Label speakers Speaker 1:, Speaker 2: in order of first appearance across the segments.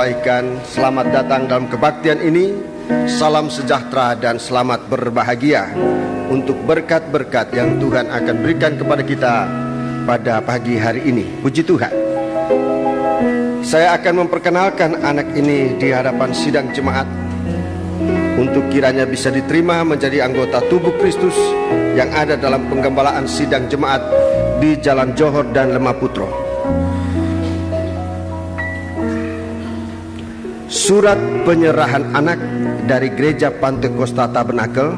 Speaker 1: menyampaikan selamat datang dalam kebaktian ini. Salam sejahtera dan selamat berbahagia untuk berkat-berkat yang Tuhan akan berikan kepada kita pada pagi hari ini. Puji Tuhan. Saya akan memperkenalkan anak ini di hadapan sidang jemaat untuk kiranya bisa diterima menjadi anggota tubuh Kristus yang ada dalam penggembalaan sidang jemaat di Jalan Johor dan Lemah Putro. Surat penyerahan anak dari Gereja Pantekosta Tabernakel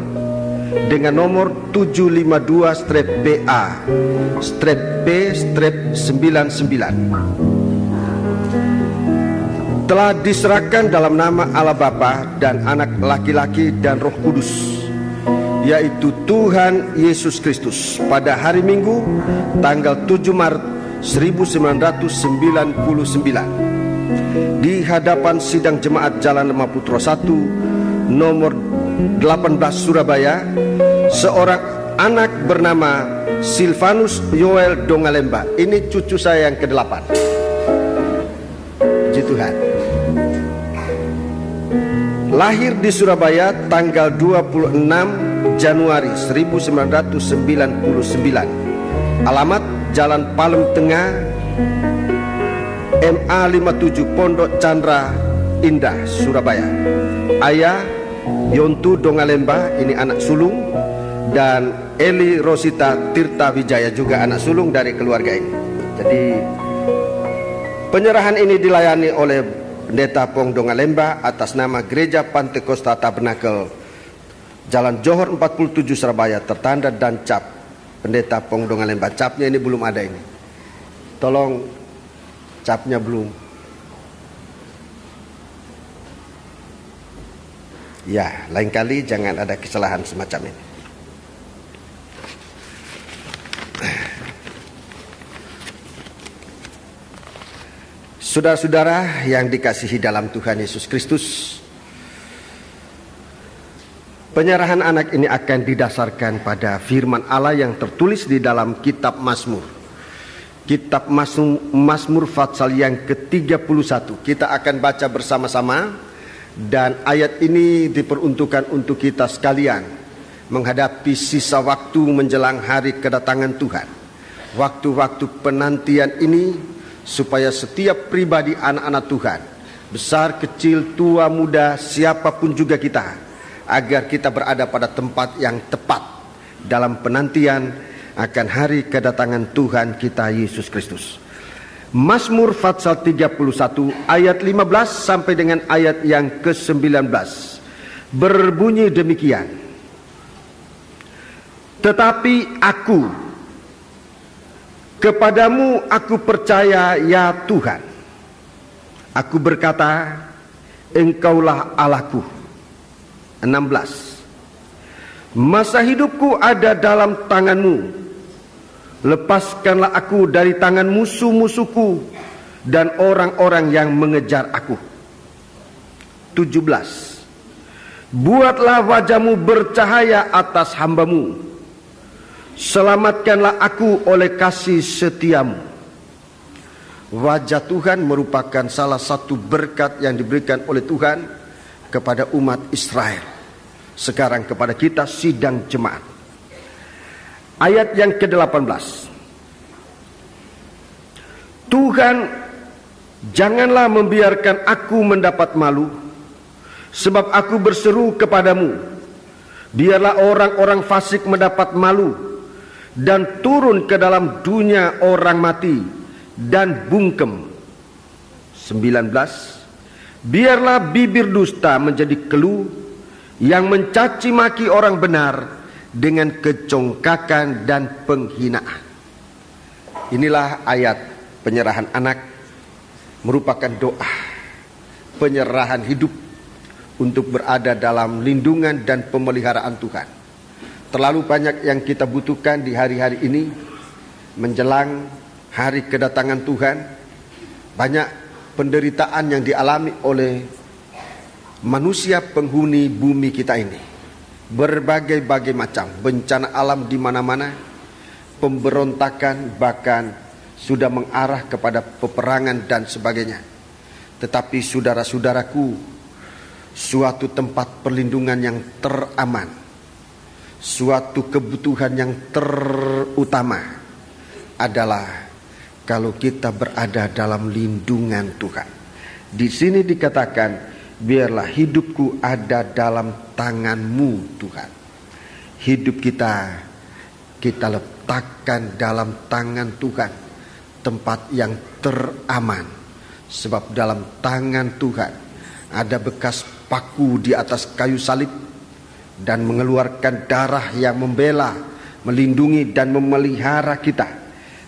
Speaker 1: dengan nomor 752-BA-B-99 telah diserahkan dalam nama Allah Bapa dan Anak laki-laki dan Roh Kudus, yaitu Tuhan Yesus Kristus, pada hari Minggu tanggal 7 Maret 1999 di hadapan sidang jemaat Jalan Lemah Putro 1 nomor 18 Surabaya. Seorang anak bernama Silvanus Yoel Dongalemba. Ini cucu saya yang ke-8. Puji Tuhan. Lahir di Surabaya tanggal 26 Januari 1999. Alamat Jalan Palem Tengah, MA 57 Pondok Chandra Indah, Surabaya. Ayah Yontu Dongalemba, ini anak sulung, dan Eli Rosita Tirta Wijaya juga anak sulung dari keluarga ini. Jadi penyerahan ini dilayani oleh Pendeta Pong Dongalemba atas nama Gereja Pantekosta Tabernakel Jalan Johor 47 Surabaya, tertanda dan cap Pendeta Pong Dongalemba. Capnya ini belum ada ini. Tolong capnya belum. Ya, lain kali jangan ada kesalahan semacam ini. Saudara-saudara yang dikasihi dalam Tuhan Yesus Kristus, penyerahan anak ini akan didasarkan pada firman Allah yang tertulis di dalam kitab Mazmur. Kitab Mazmur Fatsal yang ke-31. Kita akan baca bersama-sama, dan ayat ini diperuntukkan untuk kita sekalian menghadapi sisa waktu menjelang hari kedatangan Tuhan. Waktu-waktu penantian ini supaya setiap pribadi anak-anak Tuhan, besar, kecil, tua, muda, siapapun juga kita, agar kita berada pada tempat yang tepat dalam penantian akan hari kedatangan Tuhan kita Yesus Kristus. Mazmur Fatsal 31 ayat 15 sampai dengan ayat yang ke-19 berbunyi demikian. Tetapi kepadamu aku percaya ya Tuhan. Aku berkata, Engkaulah Allahku. 16. Masa hidupku ada dalam tanganmu. Lepaskanlah aku dari tangan musuh-musuhku dan orang-orang yang mengejar aku. 17. Buatlah wajahmu bercahaya atas hambamu. Selamatkanlah aku oleh kasih setiamu. Wajah Tuhan merupakan salah satu berkat yang diberikan oleh Tuhan kepada umat Israel. Sekarang kepada kita sidang jemaat. Ayat yang ke-18. Tuhan, janganlah membiarkan aku mendapat malu, sebab aku berseru kepadamu. Biarlah orang-orang fasik mendapat malu dan turun ke dalam dunia orang mati dan bungkem. 19. Biarlah bibir dusta menjadi keluh yang mencaci maki orang benar dengan kecongkakan dan penghinaan. Inilah ayat penyerahan anak, merupakan doa penyerahan hidup untuk berada dalam lindungan dan pemeliharaan Tuhan. Terlalu banyak yang kita butuhkan di hari-hari ini menjelang hari kedatangan Tuhan. Banyak penderitaan yang dialami oleh manusia penghuni bumi kita ini. Berbagai-bagai macam bencana alam di mana-mana, pemberontakan, bahkan sudah mengarah kepada peperangan dan sebagainya. tetapi saudara-saudaraku, suatu tempat perlindungan yang teraman, suatu kebutuhan yang terutama adalah kalau kita berada dalam lindungan Tuhan. Di sini dikatakan, biarlah hidupku ada dalam tangan-Mu Tuhan. Hidup kita letakkan dalam tangan Tuhan, tempat yang teraman. Sebab dalam tangan Tuhan ada bekas paku di atas kayu salib dan mengeluarkan darah yang membela, melindungi dan memelihara kita.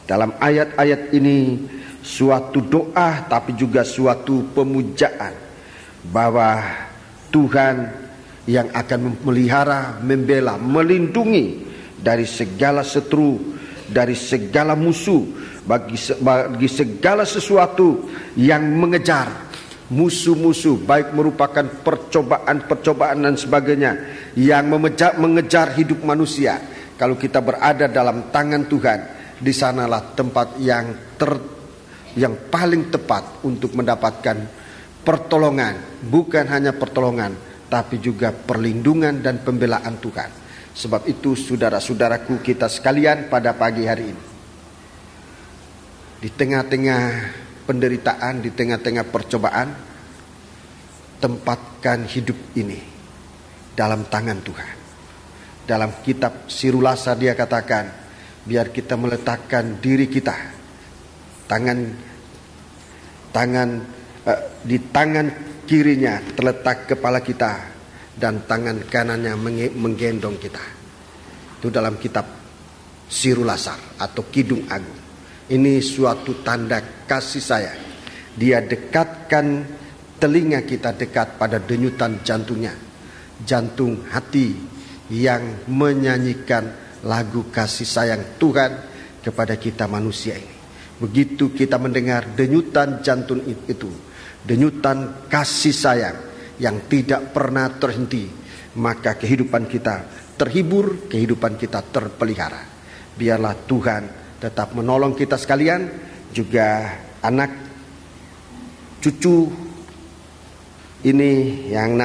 Speaker 1: Dalam ayat-ayat ini suatu doa tapi juga suatu pemujaan bahwa Tuhan yang akan memelihara, membela, melindungi dari segala setru, dari segala musuh, bagi segala sesuatu yang mengejar musuh-musuh, baik merupakan percobaan-percobaan dan sebagainya yang mengejar hidup manusia. Kalau kita berada dalam tangan Tuhan, di sanalah tempat yang paling tepat untuk mendapatkan pertolongan, bukan hanya pertolongan, tapi juga perlindungan dan pembelaan Tuhan. Sebab itu saudara-saudaraku kita sekalian, pada pagi hari ini, di tengah-tengah penderitaan, di tengah-tengah percobaan, tempatkan hidup ini dalam tangan Tuhan. Dalam kitab Sirulasa dia katakan, biar kita meletakkan diri kita, di tangan kirinya terletak kepala kita dan tangan kanannya menggendong kita. Itu dalam kitab Sirulasar atau Kidung Agung. Ini suatu tanda kasih sayang. Dia dekatkan telinga kita dekat pada denyutan jantungnya, jantung hati yang menyanyikan lagu kasih sayang Tuhan kepada kita manusia ini. Begitu kita mendengar denyutan jantung itu, denyutan kasih sayang yang tidak pernah terhenti, maka kehidupan kita terhibur, kehidupan kita terpelihara. Biarlah Tuhan tetap menolong kita sekalian, juga anak cucu ini yang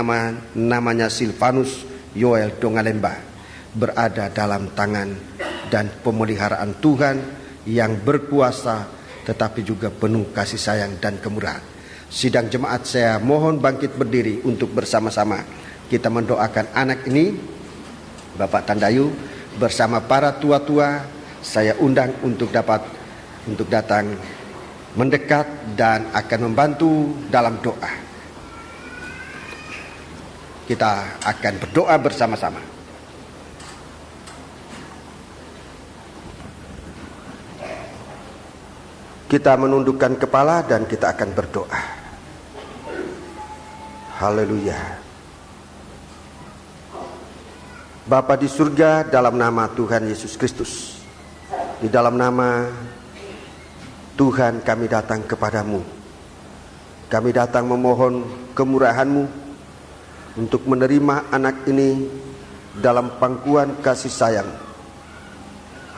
Speaker 1: namanya Silvanus Yoel Dongalemba berada dalam tangan dan pemeliharaan Tuhan yang berkuasa, tetapi juga penuh kasih sayang dan kemurahan. Sidang jemaat, saya mohon bangkit berdiri untuk bersama-sama kita mendoakan anak ini. Bapak Tandayu bersama para tua-tua saya undang untuk datang mendekat dan akan membantu dalam doa. Kita akan berdoa bersama-sama. Kita menundukkan kepala dan kita akan berdoa. Haleluya. Bapa di surga, dalam nama Tuhan Yesus Kristus, di dalam nama Tuhan kami datang kepadamu. Kami datang memohon kemurahan-Mu untuk menerima anak ini dalam pangkuan kasih sayang.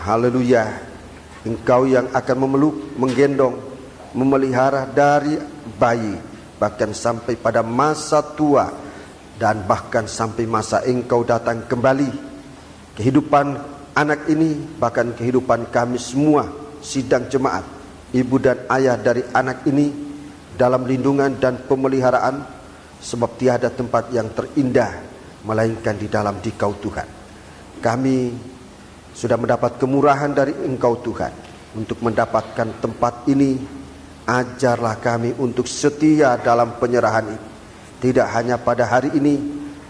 Speaker 1: Haleluya. Engkau yang akan memeluk, menggendong, memelihara dari bayi, bahkan sampai pada masa tua, dan bahkan sampai masa Engkau datang kembali. Kehidupan anak ini, bahkan kehidupan kami semua, sidang jemaat, ibu dan ayah dari anak ini, dalam lindungan dan pemeliharaan, sebab tiada tempat yang terindah melainkan di dalam Dikau Tuhan. Kami sudah mendapat kemurahan dari Engkau Tuhan untuk mendapatkan tempat ini. Ajarlah kami untuk setia dalam penyerahan ini, tidak hanya pada hari ini,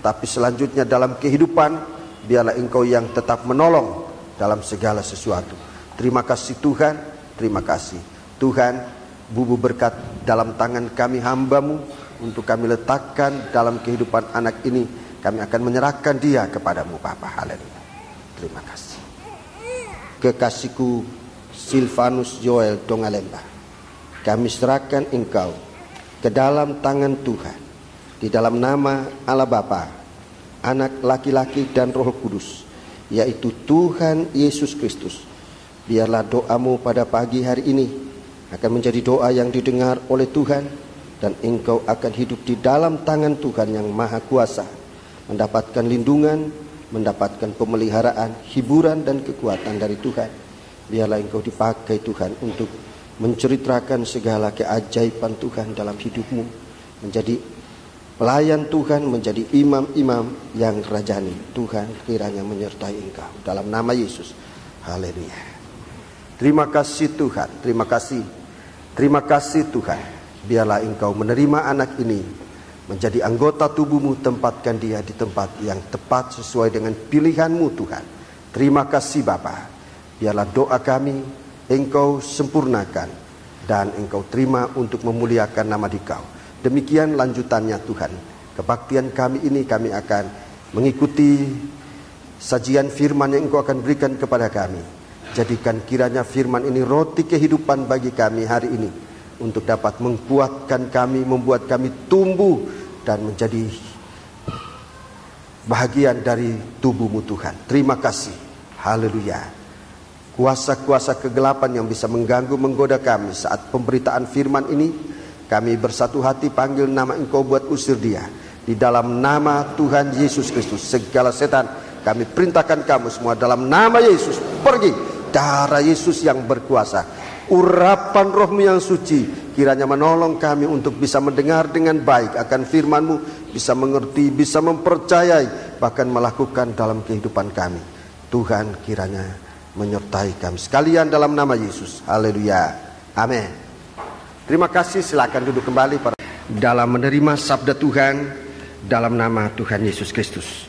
Speaker 1: tapi selanjutnya dalam kehidupan. Biarlah Engkau yang tetap menolong dalam segala sesuatu. Terima kasih Tuhan, terima kasih Tuhan. Bubu berkat dalam tangan kami hamba-Mu untuk kami letakkan dalam kehidupan anak ini. Kami akan menyerahkan dia kepadamu Bapa. Haleluya. Terima kasih. Kekasihku Silvanus Yoel Dongalemba, kami serahkan Engkau ke dalam tangan Tuhan, di dalam nama Allah Bapa, Anak laki-laki dan Roh Kudus, yaitu Tuhan Yesus Kristus. Biarlah doamu pada pagi hari ini akan menjadi doa yang didengar oleh Tuhan, dan engkau akan hidup di dalam tangan Tuhan yang Maha Kuasa, mendapatkan lindungan, mendapatkan pemeliharaan, hiburan dan kekuatan dari Tuhan. Biarlah engkau dipakai Tuhan untuk menceritakan segala keajaiban Tuhan dalam hidupmu, menjadi pelayan Tuhan, menjadi imam-imam yang rajani. Tuhan kiranya menyertai engkau dalam nama Yesus. Haleluya. Terima kasih Tuhan, terima kasih Tuhan. Biarlah engkau menerima anak ini menjadi anggota tubuhmu, tempatkan dia di tempat yang tepat sesuai dengan pilihanmu Tuhan. Terima kasih Bapa. Biarlah doa kami engkau sempurnakan dan engkau terima untuk memuliakan nama Dikau. Demikian lanjutannya Tuhan. Kebaktian kami ini kami akan mengikuti sajian firman yang engkau akan berikan kepada kami. Jadikan kiranya firman ini roti kehidupan bagi kami hari ini, untuk dapat menguatkan kami, membuat kami tumbuh dan menjadi bahagian dari tubuhmu Tuhan. Terima kasih. Haleluya. Kuasa-kuasa kegelapan yang bisa mengganggu, menggoda kami saat pemberitaan firman ini, kami bersatu hati panggil nama engkau buat usir dia. Di dalam nama Tuhan Yesus Kristus, segala setan kami perintahkan kamu semua dalam nama Yesus, pergi. Darah Yesus yang berkuasa, urapan rohmu yang suci, kiranya menolong kami untuk bisa mendengar dengan baik akan firman-Mu, bisa mengerti, bisa mempercayai, bahkan melakukan dalam kehidupan kami. Tuhan kiranya menyertai kami sekalian dalam nama Yesus. Haleluya. Amin. Terima kasih, silakan duduk kembali dalam menerima sabda Tuhan dalam nama Tuhan Yesus Kristus.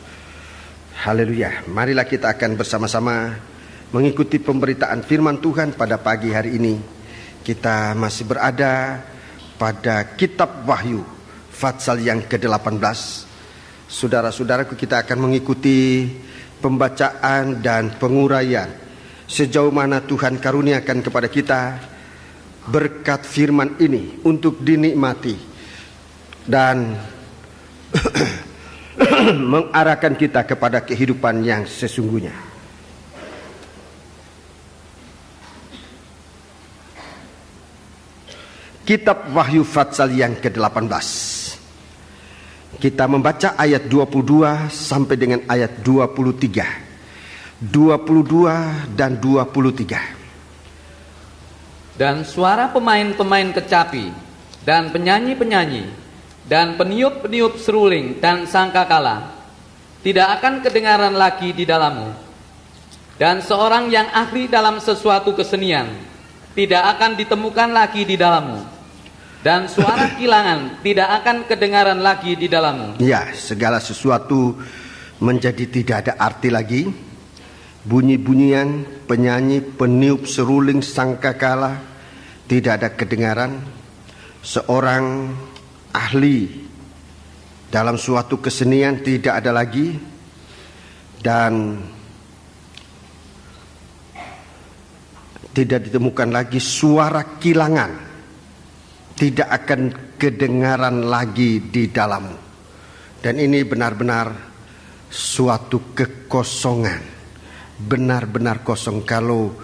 Speaker 1: Haleluya. Marilah kita akan bersama-sama mengikuti pemberitaan firman Tuhan pada pagi hari ini. Kita masih berada pada kitab Wahyu Fatsal yang ke-18. Saudara-saudaraku, kita akan mengikuti pembacaan dan penguraian sejauh mana Tuhan karuniakan kepada kita berkat firman ini untuk dinikmati dan mengarahkan kita kepada kehidupan yang sesungguhnya. Kitab Wahyu Fatsal yang ke-18. Kita membaca ayat 22 sampai dengan ayat 23. 22 dan 23.
Speaker 2: Dan suara pemain-pemain kecapi dan penyanyi-penyanyi dan peniup-peniup seruling dan sangkakala tidak akan kedengaran lagi di dalammu. Dan seorang yang ahli dalam sesuatu kesenian tidak akan ditemukan lagi di dalammu. Dan suara kilangan tidak akan kedengaran lagi di dalammu.
Speaker 1: Ya, segala sesuatu menjadi tidak ada arti lagi. Bunyi-bunyian, penyanyi, peniup seruling, sangkakala tidak ada kedengaran. Seorang ahli dalam suatu kesenian tidak ada lagi. Dan tidak ditemukan lagi suara kilangan, tidak akan kedengaran lagi di dalammu. Dan ini benar-benar suatu kekosongan, benar-benar kosong. Kalau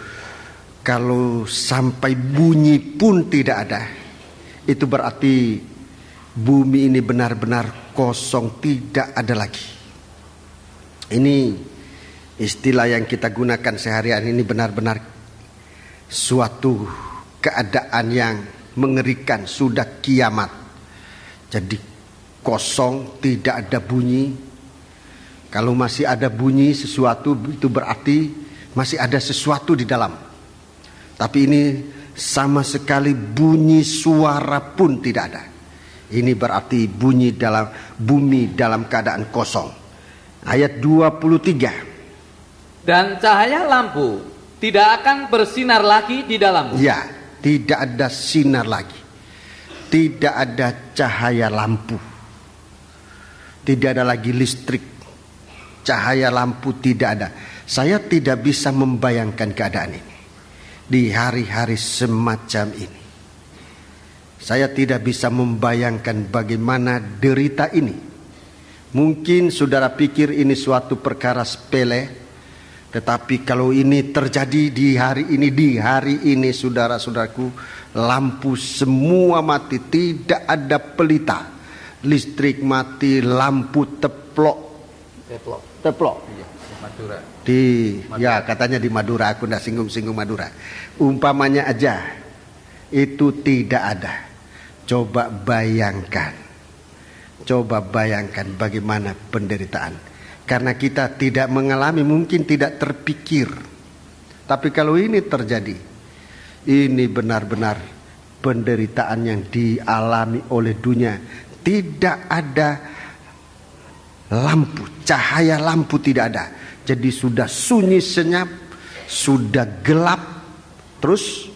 Speaker 1: sampai bunyi pun tidak ada, itu berarti bumi ini benar-benar kosong, tidak ada lagi. Ini istilah yang kita gunakan sehari-hari ini benar-benar suatu keadaan yang mengerikan, sudah kiamat. Jadi kosong, tidak ada bunyi. Kalau masih ada bunyi sesuatu, itu berarti masih ada sesuatu di dalam. Tapi ini sama sekali bunyi suara pun tidak ada. Ini berarti bunyi dalam bumi dalam keadaan kosong. Ayat 23.
Speaker 2: Dan cahaya lampu tidak akan bersinar lagi di dalammu.
Speaker 1: Ya, tidak ada sinar lagi. Tidak ada cahaya lampu. Tidak ada lagi listrik. Cahaya lampu tidak ada. Saya tidak bisa membayangkan keadaan ini di hari-hari semacam ini. Saya tidak bisa membayangkan bagaimana derita ini. Mungkin saudara pikir ini suatu perkara sepele. Tetapi kalau ini terjadi di hari ini saudara-saudaraku, lampu semua mati, tidak ada pelita, listrik mati, lampu teplok.
Speaker 2: Iya, Madura.
Speaker 1: Ya katanya di Madura, aku nggak singgung-singgung Madura. Umpamanya aja itu tidak ada. Coba bayangkan bagaimana penderitaan. Karena kita tidak mengalami, mungkin tidak terpikir. Tapi kalau ini terjadi, ini benar-benar penderitaan yang dialami oleh dunia. Tidak ada lampu, cahaya lampu tidak ada. Jadi sudah sunyi senyap, sudah gelap. Terus?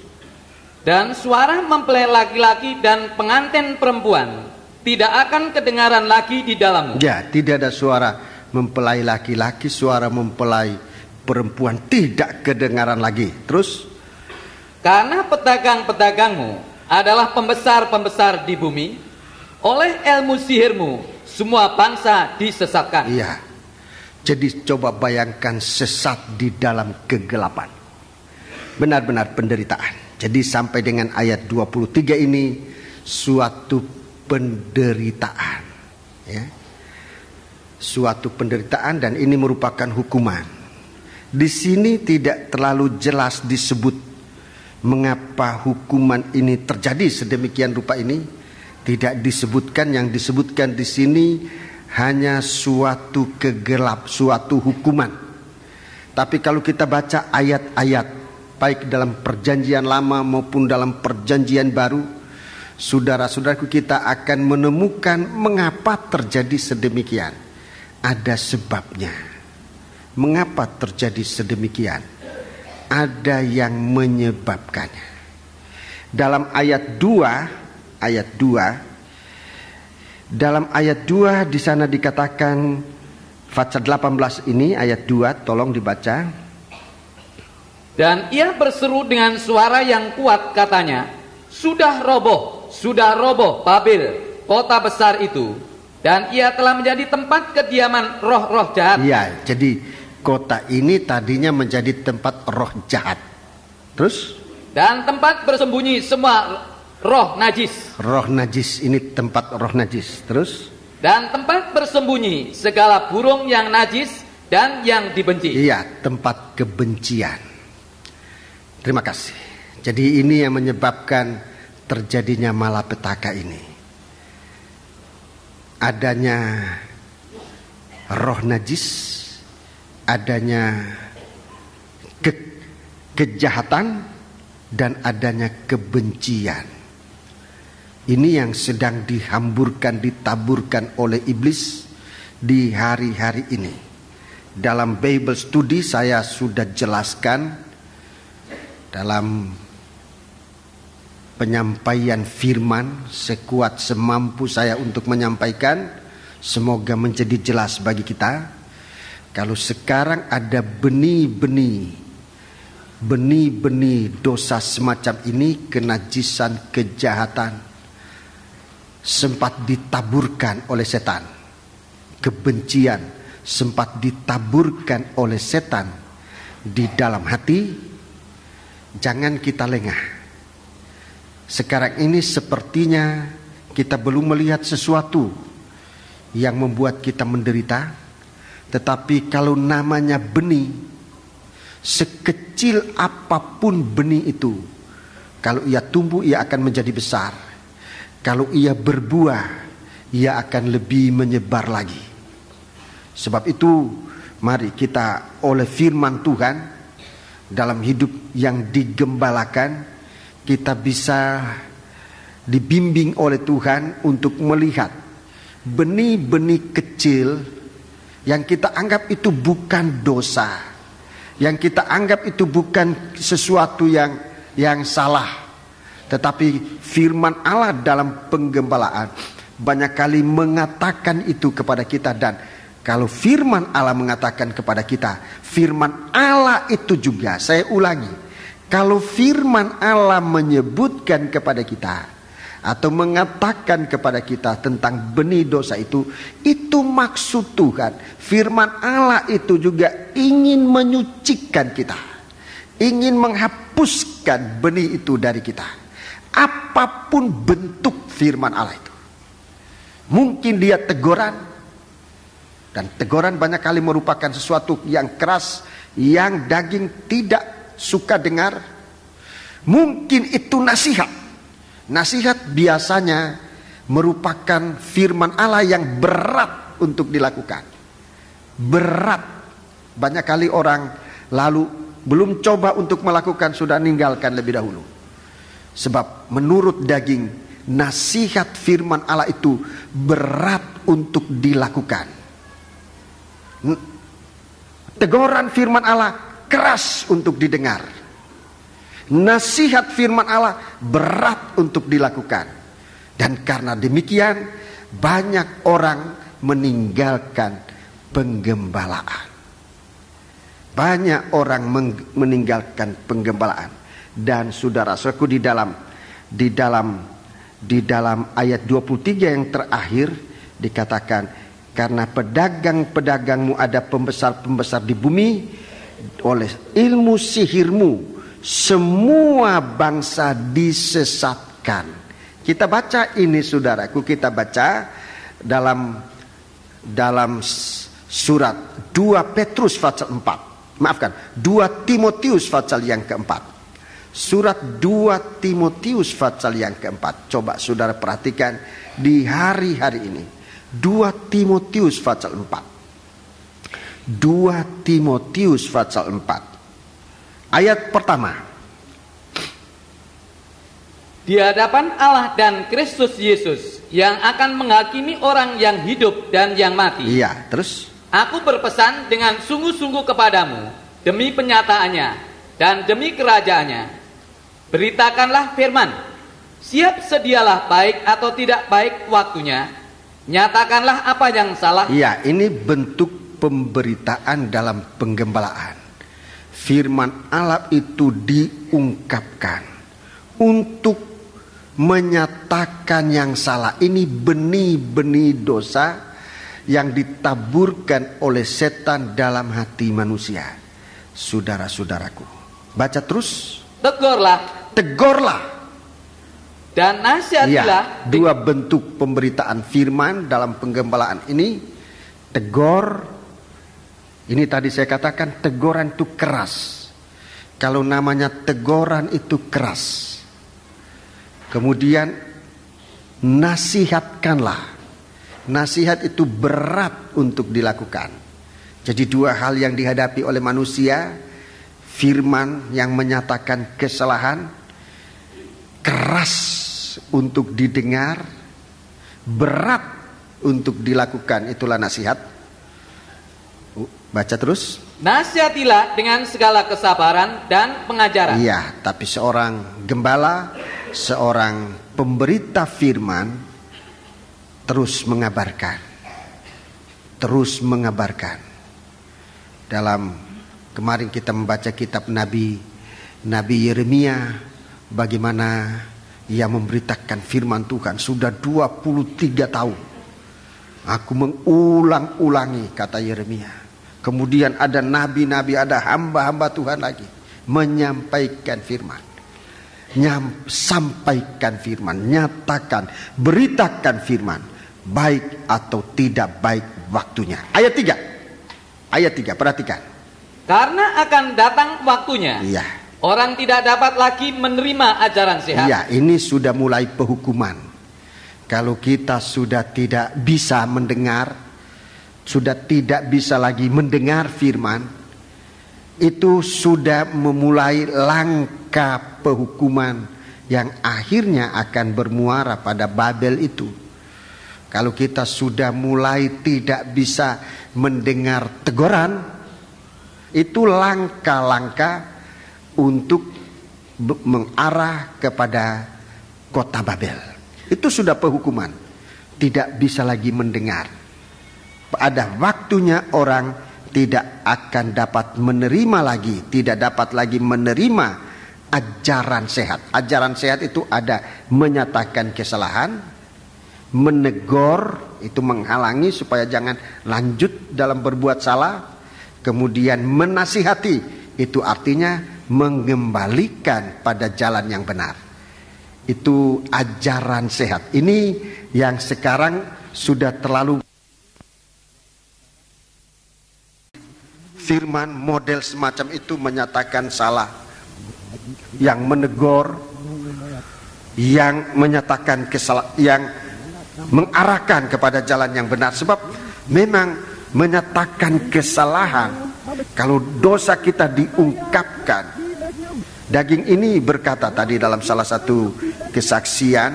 Speaker 2: Dan suara mempelai laki-laki dan pengantin perempuan tidak akan kedengaran lagi di dalammu.
Speaker 1: Ya, tidak ada suara mempelai laki-laki, suara mempelai perempuan tidak kedengaran lagi. Terus?
Speaker 2: Karena pedagang-pedagangmu adalah pembesar-pembesar di bumi, oleh ilmu sihirmu semua bangsa disesatkan.
Speaker 1: Iya. Jadi coba bayangkan sesat di dalam kegelapan. Benar-benar penderitaan. Jadi sampai dengan ayat 23 ini suatu penderitaan, ya. Suatu penderitaan, dan ini merupakan hukuman. Di sini tidak terlalu jelas disebut mengapa hukuman ini terjadi sedemikian rupa ini. Tidak disebutkan. Yang disebutkan di sini hanya suatu kegelap, suatu hukuman. Tapi kalau kita baca ayat-ayat baik dalam perjanjian lama maupun dalam perjanjian baru, saudara-saudaraku, kita akan menemukan mengapa terjadi sedemikian. Ada sebabnya. Mengapa terjadi sedemikian? Ada yang menyebabkannya. Dalam ayat 2, dalam ayat 2 di sana dikatakan, Fatsal 18 ini ayat 2, tolong dibaca.
Speaker 2: Dan ia berseru dengan suara yang kuat katanya, sudah roboh Babel, kota besar itu, dan ia telah menjadi tempat kediaman roh-roh jahat.
Speaker 1: Iya, jadi kota ini tadinya menjadi tempat roh jahat. Terus?
Speaker 2: Dan tempat bersembunyi semua roh najis.
Speaker 1: Roh najis, ini tempat roh najis. Terus?
Speaker 2: Dan tempat bersembunyi segala burung yang najis dan yang dibenci.
Speaker 1: Iya, tempat kebencian. Terima kasih. Jadi ini yang menyebabkan terjadinya malapetaka ini. Adanya roh najis, adanya kejahatan, dan adanya kebencian. Ini yang sedang dihamburkan, ditaburkan oleh iblis di hari-hari ini. Dalam Bible Study saya sudah jelaskan, dalam penyampaian firman, sekuat semampu saya untuk menyampaikan, semoga menjadi jelas bagi kita. Kalau sekarang ada benih-benih dosa semacam ini, kenajisan, kejahatan, sempat ditaburkan oleh setan, kebencian sempat ditaburkan oleh setan di dalam hati, jangan kita lengah. Sekarang ini sepertinya kita belum melihat sesuatu yang membuat kita menderita, tetapi kalau namanya benih, sekecil apapun benih itu, kalau ia tumbuh ia akan menjadi besar. Kalau ia berbuah, ia akan lebih menyebar lagi. Sebab itu mari kita oleh firman Tuhan dalam hidup yang digembalakan, kita bisa dibimbing oleh Tuhan untuk melihat benih-benih kecil yang kita anggap itu bukan dosa, yang kita anggap itu bukan sesuatu yang salah. Tetapi firman Allah dalam penggembalaan banyak kali mengatakan itu kepada kita. Dan kalau firman Allah mengatakan kepada kita, firman Allah itu juga, saya ulangi, kalau firman Allah menyebutkan kepada kita atau mengatakan kepada kita tentang benih dosa itu maksud Tuhan. Firman Allah itu juga ingin menyucikan kita, ingin menghapuskan benih itu dari kita. apapun bentuk firman Allah itu. Mungkin dia teguran, dan teguran banyak kali merupakan sesuatu yang keras, yang daging tidak suka dengar. Mungkin itu nasihat. Nasihat biasanya merupakan firman Allah yang berat untuk dilakukan. Berat. Banyak kali orang lalu belum coba untuk melakukan, sudah ninggalkan lebih dahulu. Sebab menurut daging, nasihat firman Allah itu berat untuk dilakukan. Teguran firman Allah keras untuk didengar. Nasihat firman Allah berat untuk dilakukan. Dan karena demikian banyak orang meninggalkan penggembalaan. Banyak orang meninggalkan penggembalaan. Dan saudara-saudaraku, di dalam ayat 23 yang terakhir dikatakan, karena pedagang-pedagangmu ada pembesar-pembesar di bumi, oleh ilmu sihirmu semua bangsa disesatkan. Kita baca ini saudaraku, kita baca dalam surat 2 Petrus pasal 4. Maafkan, 2 Timotius pasal yang keempat. Surat 2 Timotius pasal yang keempat. Coba saudara perhatikan di hari-hari ini. 2 Timotius pasal 4. 2 Timotius pasal 4. Ayat pertama.
Speaker 2: Di hadapan Allah dan Kristus Yesus yang akan menghakimi orang yang hidup dan yang mati.
Speaker 1: Iya, terus?
Speaker 2: Aku berpesan dengan sungguh-sungguh kepadamu demi penyataannya dan demi kerajaannya. Beritakanlah firman. Siap sedialah baik atau tidak baik waktunya. Nyatakanlah apa yang salah.
Speaker 1: Iya, ini bentuk pemberitaan dalam penggembalaan. Firman Allah itu diungkapkan untuk menyatakan yang salah. Ini benih-benih dosa yang ditaburkan oleh setan dalam hati manusia. Saudara-saudaraku, baca terus. Tegurlah dan nasihatilah. Ya, 2 bentuk pemberitaan firman dalam penggembalaan ini. Tegur, ini tadi saya katakan teguran itu keras. Kalau namanya teguran itu keras. Kemudian nasihatkanlah. Nasihat itu berat untuk dilakukan. Jadi 2 hal yang dihadapi oleh manusia. Firman yang menyatakan kesalahan, keras untuk didengar, berat untuk dilakukan, itulah nasihat. Baca terus.
Speaker 2: Nasihatilah dengan segala kesabaran dan pengajaran.
Speaker 1: Iya, tapi seorang gembala, seorang pemberita firman terus mengabarkan. Dalam kemarin kita membaca kitab Nabi Yeremia, bagaimana ia memberitakan firman Tuhan sudah 23 tahun. Aku mengulang-ulangi, kata Yeremia. Kemudian ada nabi-nabi, ada hamba-hamba Tuhan lagi menyampaikan firman. Sampaikan firman, nyatakan, beritakan firman, baik atau tidak baik waktunya. Ayat 3, perhatikan.
Speaker 2: Karena akan datang waktunya,
Speaker 1: iya,
Speaker 2: orang tidak dapat lagi menerima ajaran sehat.
Speaker 1: Iya, ini sudah mulai penghukuman. Kalau kita sudah tidak bisa mendengar, sudah tidak bisa lagi mendengar firman, itu sudah memulai langkah penghukuman yang akhirnya akan bermuara pada Babel itu. Kalau kita sudah mulai tidak bisa mendengar teguran, itu langkah-langkah untuk mengarah kepada kota Babel. Itu sudah penghukuman. Tidak bisa lagi mendengar. Ada waktunya orang tidak akan dapat menerima lagi, tidak dapat lagi menerima ajaran sehat. Ajaran sehat itu ada menyatakan kesalahan, menegur, itu menghalangi supaya jangan lanjut dalam berbuat salah. Kemudian menasihati, itu artinya mengembalikan pada jalan yang benar. Itu ajaran sehat. Ini yang sekarang sudah terlalu firman model semacam itu menyatakan salah, yang menegur, yang menyatakan kesalahan, yang mengarahkan kepada jalan yang benar. Sebab memang menyatakan kesalahan, kalau dosa kita diungkapkan. Daging ini berkata tadi dalam salah satu kesaksian,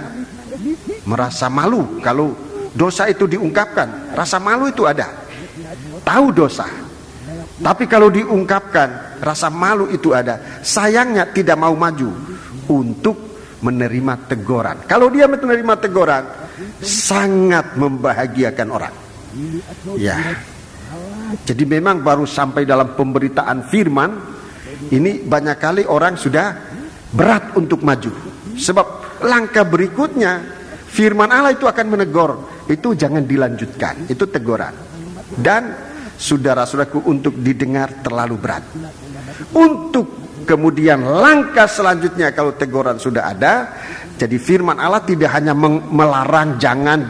Speaker 1: merasa malu kalau dosa itu diungkapkan. Rasa malu itu ada, tahu dosa, tapi kalau diungkapkan rasa malu itu ada. Sayangnya tidak mau maju untuk menerima teguran. Kalau dia menerima teguran, sangat membahagiakan orang. Ya, jadi memang baru sampai dalam pemberitaan firman ini banyak kali orang sudah berat untuk maju. Sebab langkah berikutnya firman Allah itu akan menegur, itu jangan dilanjutkan, itu teguran. Dan saudara-saudaraku, untuk didengar terlalu berat. Untuk kemudian langkah selanjutnya kalau teguran sudah ada, jadi firman Allah tidak hanya melarang jangan,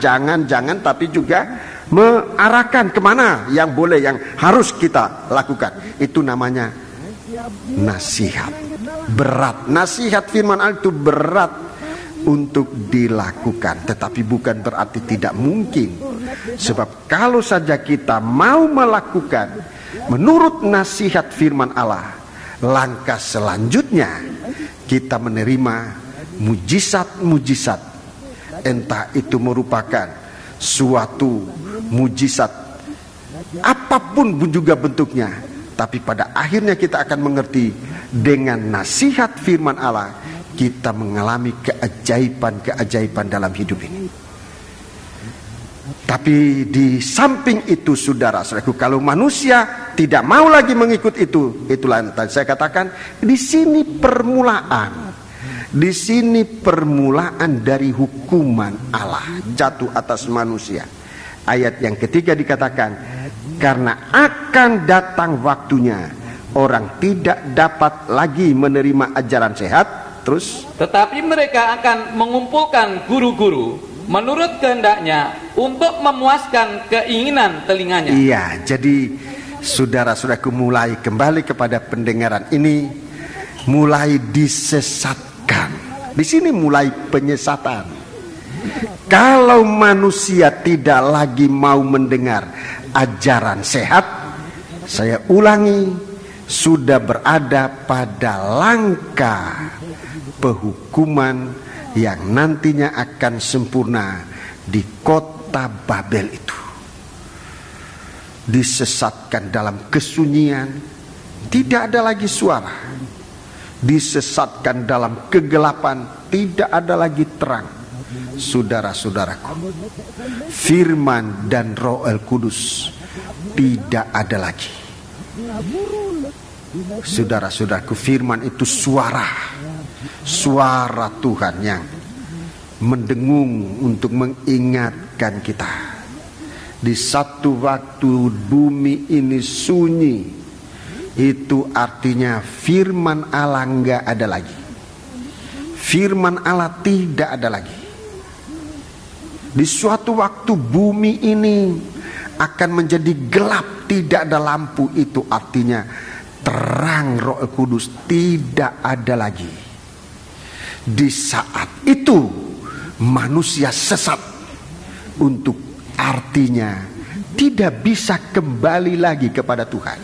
Speaker 1: tapi juga mengarahkan kemana yang boleh, yang harus kita lakukan. Itu namanya nasihat. Berat. Nasihat firman Allah itu berat untuk dilakukan, tetapi bukan berarti tidak mungkin. Sebab kalau saja kita mau melakukan menurut nasihat firman Allah, langkah selanjutnya kita menerima mujizat-mujizat. Entah itu merupakan suatu mujizat apapun juga bentuknya, tapi pada akhirnya kita akan mengerti dengan nasihat firman Allah, kita mengalami keajaiban-keajaiban dalam hidup ini. Tapi di samping itu, saudara-saudaraku, kalau manusia tidak mau lagi mengikut itu, itulah yang tadi saya katakan, di sini permulaan. Di sini permulaan dari hukuman Allah jatuh atas manusia. Ayat yang ketiga dikatakan, karena akan datang waktunya orang tidak dapat lagi menerima ajaran sehat. Terus, tetapi mereka akan mengumpulkan guru-guru menurut kehendaknya untuk memuaskan keinginan telinganya. Iya, jadi saudara-saudaraku, mulai kembali kepada pendengaran ini, mulai disesatkan. Di sini mulai penyesatan. Kalau manusia tidak lagi mau mendengar ajaran sehat, saya ulangi, sudah berada pada langkah penghukuman yang nantinya akan sempurna di kota Babel itu. Disesatkan dalam kesunyian, tidak ada lagi suara. Disesatkan dalam kegelapan, tidak ada lagi terang. Saudara-saudaraku, firman dan Roh El Kudus tidak ada lagi. Saudara-saudaraku, firman itu suara Tuhan yang mendengung untuk mengingatkan kita. Di satu waktu bumi ini sunyi, itu artinya firman Allah enggak ada lagi. Firman Allah tidak ada lagi. Di suatu waktu bumi ini akan menjadi gelap, tidak ada lampu. Itu artinya terang Roh Kudus tidak ada lagi. Di saat itu manusia sesat, untuk artinya tidak bisa kembali lagi kepada Tuhan.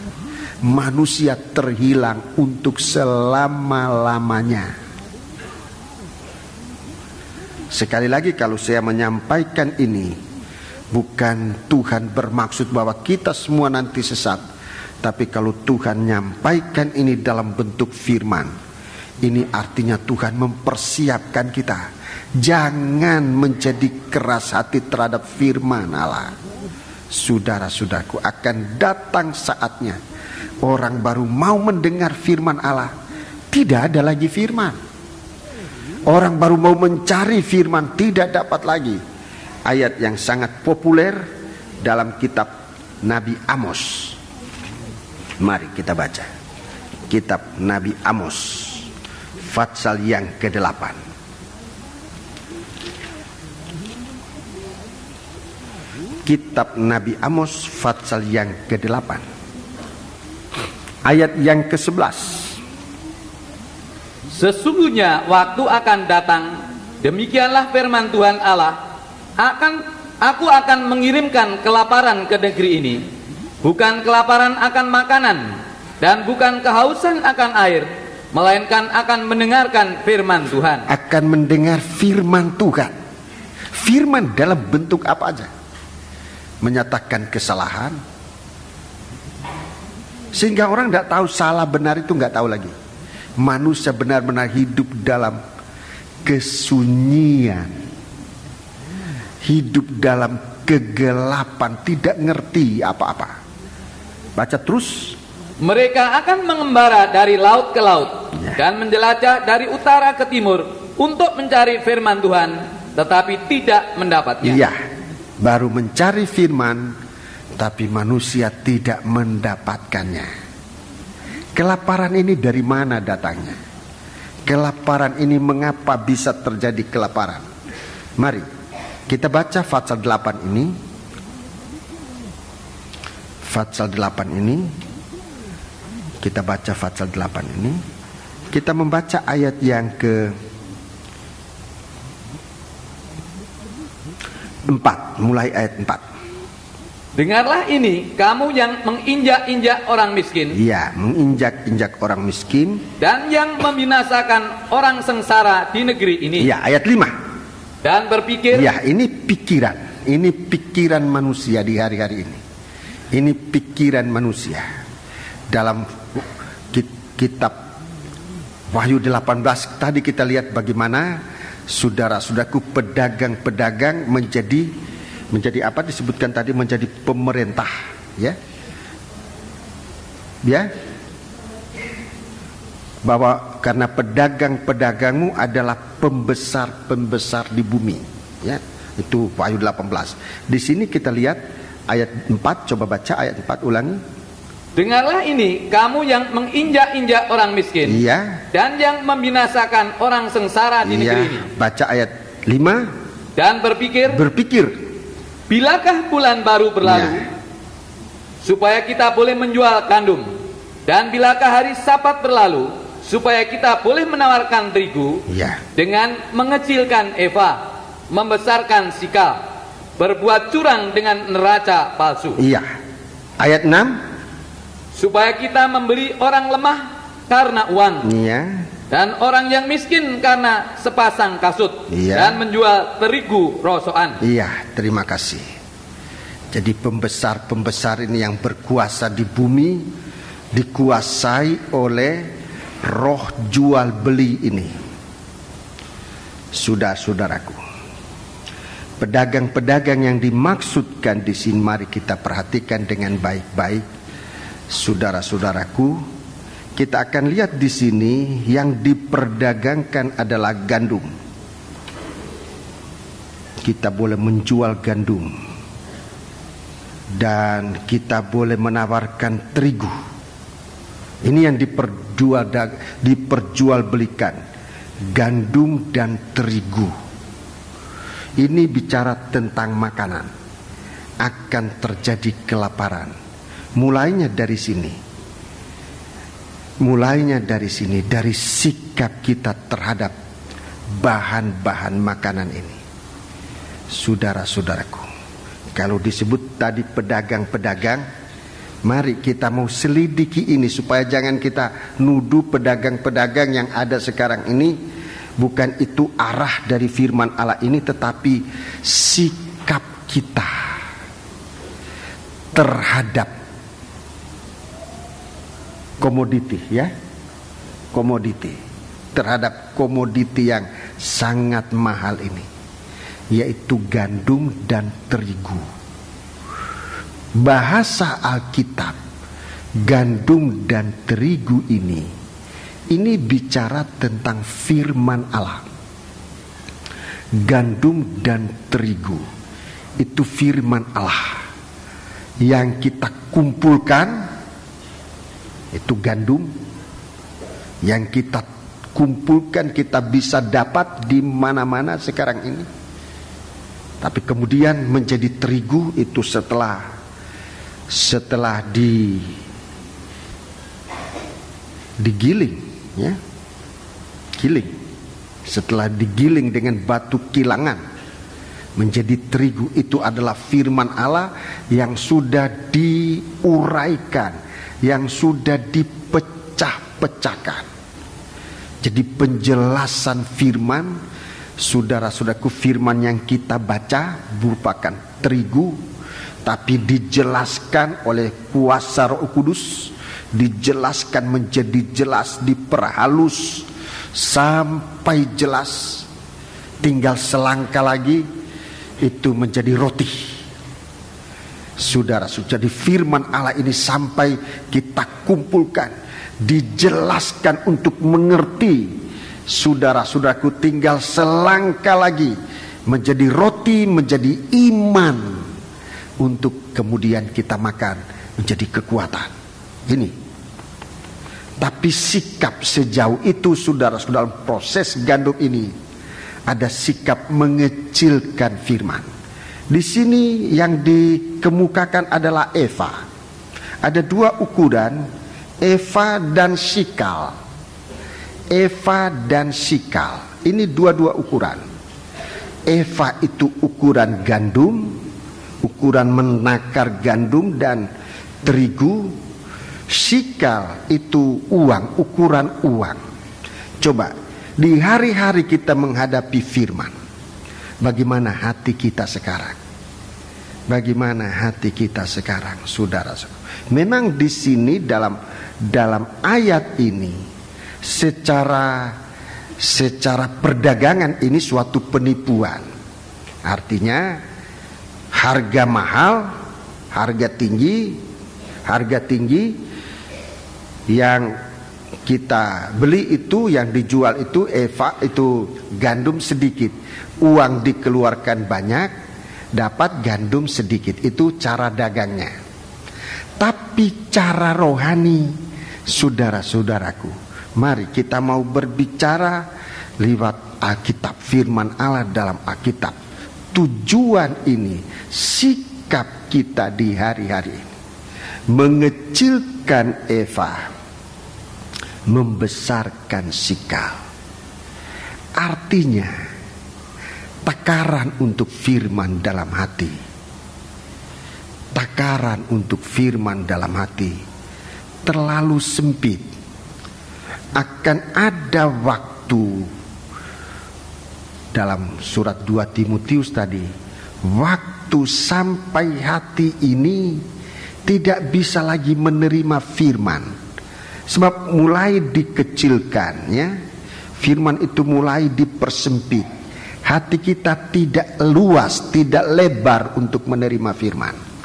Speaker 1: Manusia terhilang untuk selama-lamanya. Sekali lagi, kalau saya menyampaikan ini, bukan Tuhan bermaksud bahwa kita semua nanti sesat. Tapi kalau Tuhan menyampaikan ini dalam bentuk firman, ini artinya Tuhan mempersiapkan kita. Jangan menjadi keras hati terhadap firman Allah. Saudara-saudaraku, akan datang saatnya orang baru mau mendengar firman Allah, tidak ada lagi firman. Orang baru mau mencari firman, tidak dapat lagi. Ayat yang sangat populer dalam kitab Nabi Amos. Mari kita baca kitab Nabi Amos, pasal yang ke-8. kitab Nabi Amos pasal yang ke-8 ayat yang ke-11.
Speaker 2: Sesungguhnya waktu akan datang, demikianlah firman Tuhan Allah, aku akan mengirimkan kelaparan ke negeri ini, bukan kelaparan akan makanan dan bukan kehausan akan air, melainkan akan mendengarkan firman Tuhan.
Speaker 1: Akan mendengar firman Tuhan. Firman dalam bentuk apa aja? Menyatakan kesalahan, sehingga orang tidak tahu salah benar itu, nggak tahu lagi. Manusia benar-benar hidup dalam kesunyian, hidup dalam kegelapan, tidak ngerti apa-apa. Baca terus.
Speaker 2: Mereka akan mengembara dari laut ke laut dan menjelajah dari utara ke timur untuk mencari firman Tuhan, tetapi tidak mendapatnya.
Speaker 1: Iya, baru mencari firman, tapi manusia tidak mendapatkannya. Kelaparan ini dari mana datangnya? Kelaparan ini mengapa bisa terjadi kelaparan? Mari kita baca pasal 8 ini. Pasal 8 ini. Kita baca pasal 8 ini. Kita membaca ayat yang ke-4, mulai ayat 4.
Speaker 2: Dengarlah ini, kamu yang menginjak-injak orang miskin.
Speaker 1: Iya, menginjak-injak orang miskin.
Speaker 2: Dan yang membinasakan orang sengsara di negeri ini.
Speaker 1: Iya, ayat 5.
Speaker 2: Dan berpikir.
Speaker 1: Iya, ini pikiran. Ini pikiran manusia di hari-hari ini. Ini pikiran manusia. Dalam kitab Wahyu 18 tadi kita lihat bagaimana saudara-saudaraku pedagang-pedagang menjadi apa disebutkan tadi, menjadi pemerintah, ya. Ya. Bahwa karena pedagang-pedagangmu adalah pembesar-pembesar di bumi, ya. Itu Wahyu 18. Di sini kita lihat ayat 4, coba baca ayat 4, ulangi.
Speaker 2: Dengarlah ini, kamu yang menginjak-injak orang miskin.
Speaker 1: Iya.
Speaker 2: Dan yang membinasakan orang sengsara di negeri ini.
Speaker 1: Baca ayat 5.
Speaker 2: Dan berpikir. Bilakah bulan baru berlalu, supaya kita boleh menjual gandum, dan bilakah hari Sabat berlalu, supaya kita boleh menawarkan terigu, dengan mengecilkan eva, membesarkan sikal, berbuat curang dengan neraca palsu.
Speaker 1: Iya. Ayat 6.
Speaker 2: Supaya kita memberi orang lemah karena uang, dan orang yang miskin karena sepasang kasut, dan menjual terigu rosokan.
Speaker 1: Iya, terima kasih. Jadi pembesar-pembesar ini yang berkuasa di bumi dikuasai oleh roh jual beli ini. Saudara-saudaraku, pedagang-pedagang yang dimaksudkan di sini mari kita perhatikan dengan baik-baik. Saudara-saudaraku, kita akan lihat di sini yang diperdagangkan adalah gandum. Kita boleh menjual gandum dan kita boleh menawarkan terigu. Ini yang diperjualbelikan, gandum dan terigu. Ini bicara tentang makanan. Akan terjadi kelaparan. Mulainya dari sini, dari sikap kita terhadap bahan-bahan makanan ini. Saudara-saudaraku, kalau disebut tadi pedagang-pedagang, mari kita mau selidiki ini supaya jangan kita nuduh pedagang-pedagang yang ada sekarang ini. Bukan itu arah dari firman Allah ini, tetapi sikap kita terhadap komoditi, terhadap komoditi yang sangat mahal ini, yaitu gandum dan terigu. Bahasa Alkitab, gandum dan terigu ini bicara tentang firman Allah. Gandum dan terigu itu firman Allah yang kita kumpulkan. Itu gandum yang kita kumpulkan, kita bisa dapat di mana-mana sekarang ini. Tapi kemudian menjadi terigu itu setelah digiling, ya, giling. Setelah digiling dengan batu kilangan, menjadi terigu itu adalah firman Allah yang sudah diuraikan, yang sudah dipecah-pecahkan. Jadi penjelasan firman, saudara-saudaraku, firman yang kita baca merupakan terigu, tapi dijelaskan oleh kuasa Roh Kudus, dijelaskan menjadi jelas, diperhalus sampai jelas. Tinggal selangkah lagi itu menjadi roti. Saudara, jadi firman Allah ini sampai kita kumpulkan, dijelaskan untuk mengerti. Saudara-saudaraku, tinggal selangkah lagi menjadi roti, menjadi iman, untuk kemudian kita makan menjadi kekuatan. Ini. Tapi sikap sejauh itu, saudara-saudara, proses gandum ini ada sikap mengecilkan firman. Di sini yang dikemukakan adalah eva. Ada dua ukuran, eva dan sikal. Eva dan sikal, ini dua-dua ukuran. Eva itu ukuran gandum, ukuran menakar gandum dan terigu. Sikal itu uang, ukuran uang. Coba di hari-hari kita menghadapi firman, bagaimana hati kita sekarang? Bagaimana hati kita sekarang, saudara? Memang di sini dalam ayat ini, secara perdagangan ini suatu penipuan. Artinya harga mahal, harga tinggi yang kita beli itu, yang dijual itu eva, itu gandum sedikit, uang dikeluarkan banyak, dapat gandum sedikit. Itu cara dagangnya. Tapi cara rohani, saudara-saudaraku, mari kita mau berbicara lewat Alkitab, firman Allah dalam Alkitab. Tujuan ini, sikap kita di hari-hari ini, mengecilkan eva, membesarkan sikal. Artinya takaran untuk firman dalam hati. Takaran untuk firman dalam hati terlalu sempit. Akan ada waktu, dalam surat 2 Timotius tadi, waktu sampai hati ini tidak bisa lagi menerima firman, sebab mulai dikecilkan, ya. Firman itu mulai dipersempit. Hati kita tidak luas, tidak lebar untuk menerima firman.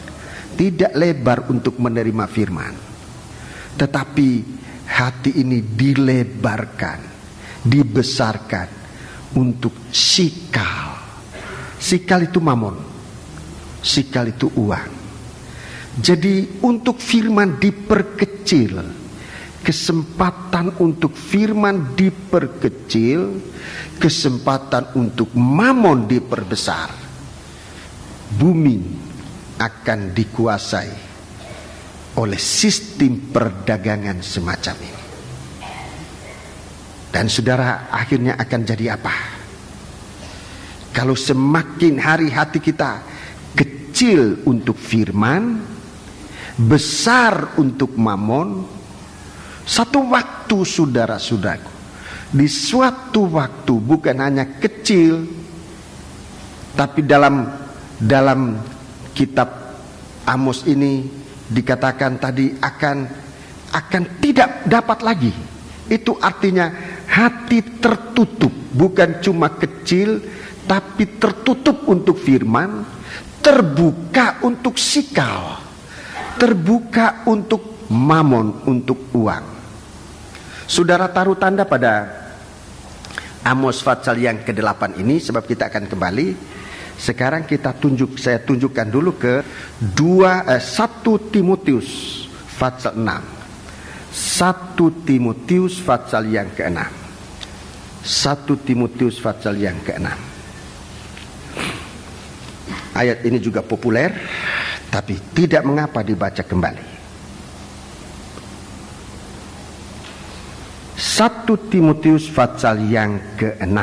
Speaker 1: Tidak lebar untuk menerima firman. Tetapi hati ini dilebarkan, dibesarkan untuk sikal. Sikal itu mamon, sikal itu uang. Jadi untuk firman diperkecil, kesempatan untuk firman diperkecil, kesempatan untuk mamon diperbesar. Bumi akan dikuasai oleh sistem perdagangan semacam ini. Dan saudara, akhirnya akan jadi apa? Kalau semakin hari hati kita kecil untuk firman, besar untuk mamon, satu waktu, saudara-saudaraku, di suatu waktu, bukan hanya kecil, tapi dalam kitab Amos ini dikatakan tadi akan tidak dapat lagi. Itu artinya hati tertutup, bukan cuma kecil, tapi tertutup untuk firman, terbuka untuk sikal, terbuka untuk mamon, untuk uang. Saudara, taruh tanda pada Amos pasal yang ke-8 ini, sebab kita akan kembali. Sekarang saya tunjukkan dulu ke 1 Timotius pasal 6. 1 Timotius pasal yang ke-6. 1 Timotius pasal yang ke-6. Ayat ini juga populer, tapi tidak mengapa dibaca kembali. 1 Timotius pasal yang ke-6.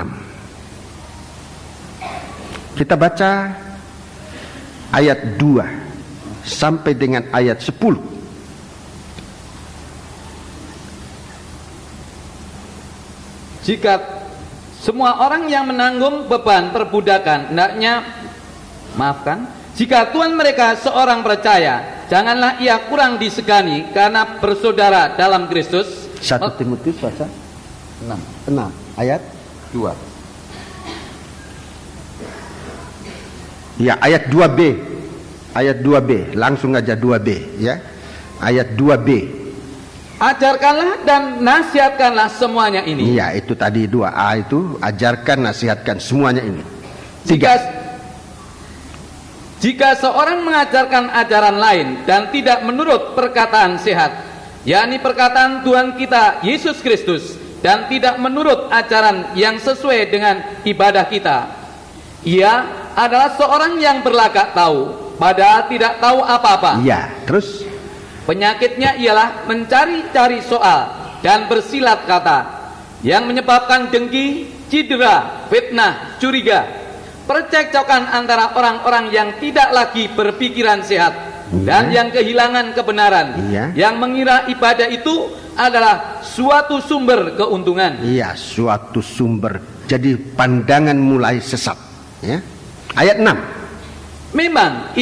Speaker 1: Kita baca ayat 2 sampai dengan ayat 10.
Speaker 2: Jika semua orang yang menanggung beban perbudakan hendaknya, jika Tuhan mereka seorang percaya, janganlah ia kurang disegani karena bersaudara dalam Kristus.
Speaker 1: 1 Timotius pasal 6 ayat 2. Ya, ayat 2b. Ayat 2b, langsung aja 2b ya. Ayat 2b.
Speaker 2: Ajarkanlah dan nasihatkanlah semuanya ini.
Speaker 1: Iya, itu tadi 2a itu, ajarkan, nasihatkan semuanya ini. 3.
Speaker 2: Jika seorang mengajarkan ajaran lain dan tidak menurut perkataan sehat, yakni perkataan Tuhan kita Yesus Kristus, dan tidak menurut ajaran yang sesuai dengan ibadah kita, ia adalah seorang yang berlagak tahu, padahal tidak tahu apa-apa.
Speaker 1: Iya, terus
Speaker 2: penyakitnya ialah mencari-cari soal dan bersilat kata, yang menyebabkan dengki, cedera, fitnah, curiga, percekcokan antara orang-orang yang tidak lagi berpikiran sehat dan yang kehilangan kebenaran, yang mengira ibadah itu adalah suatu sumber keuntungan.
Speaker 1: Iya, suatu sumber. Jadi pandangan mulai sesat ya. Ayat 6. Memang